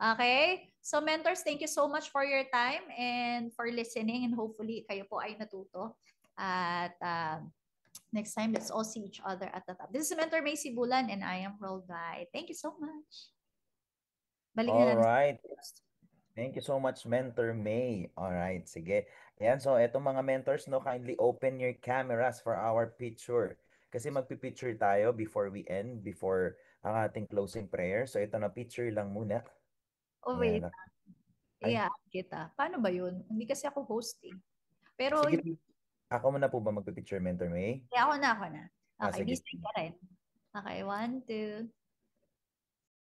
Okay? So, mentors, thank you so much for your time and for listening, and hopefully kayo po ay natuto. At next time, let's all see each other at the top. This is Mentor Macy Bulan and I am Worldwide. Thank you so much. Balik na natin. Alright. Thank you so much, Mentor May. Alright, sige. Ayan, so etong mga mentors, no, kindly open your cameras for our picture. Kasi magpipicture tayo before we end, before ang ating closing prayer. So ito na, picture lang muna. Oh, wait. Yeah, kita. Paano ba yun? Hindi kasi ako hosting. Pero, sige, ako muna po ba magpipicture, Mentor May? Yeah, ako na. Okay, sige. busy ka rin. Okay, 1, 2.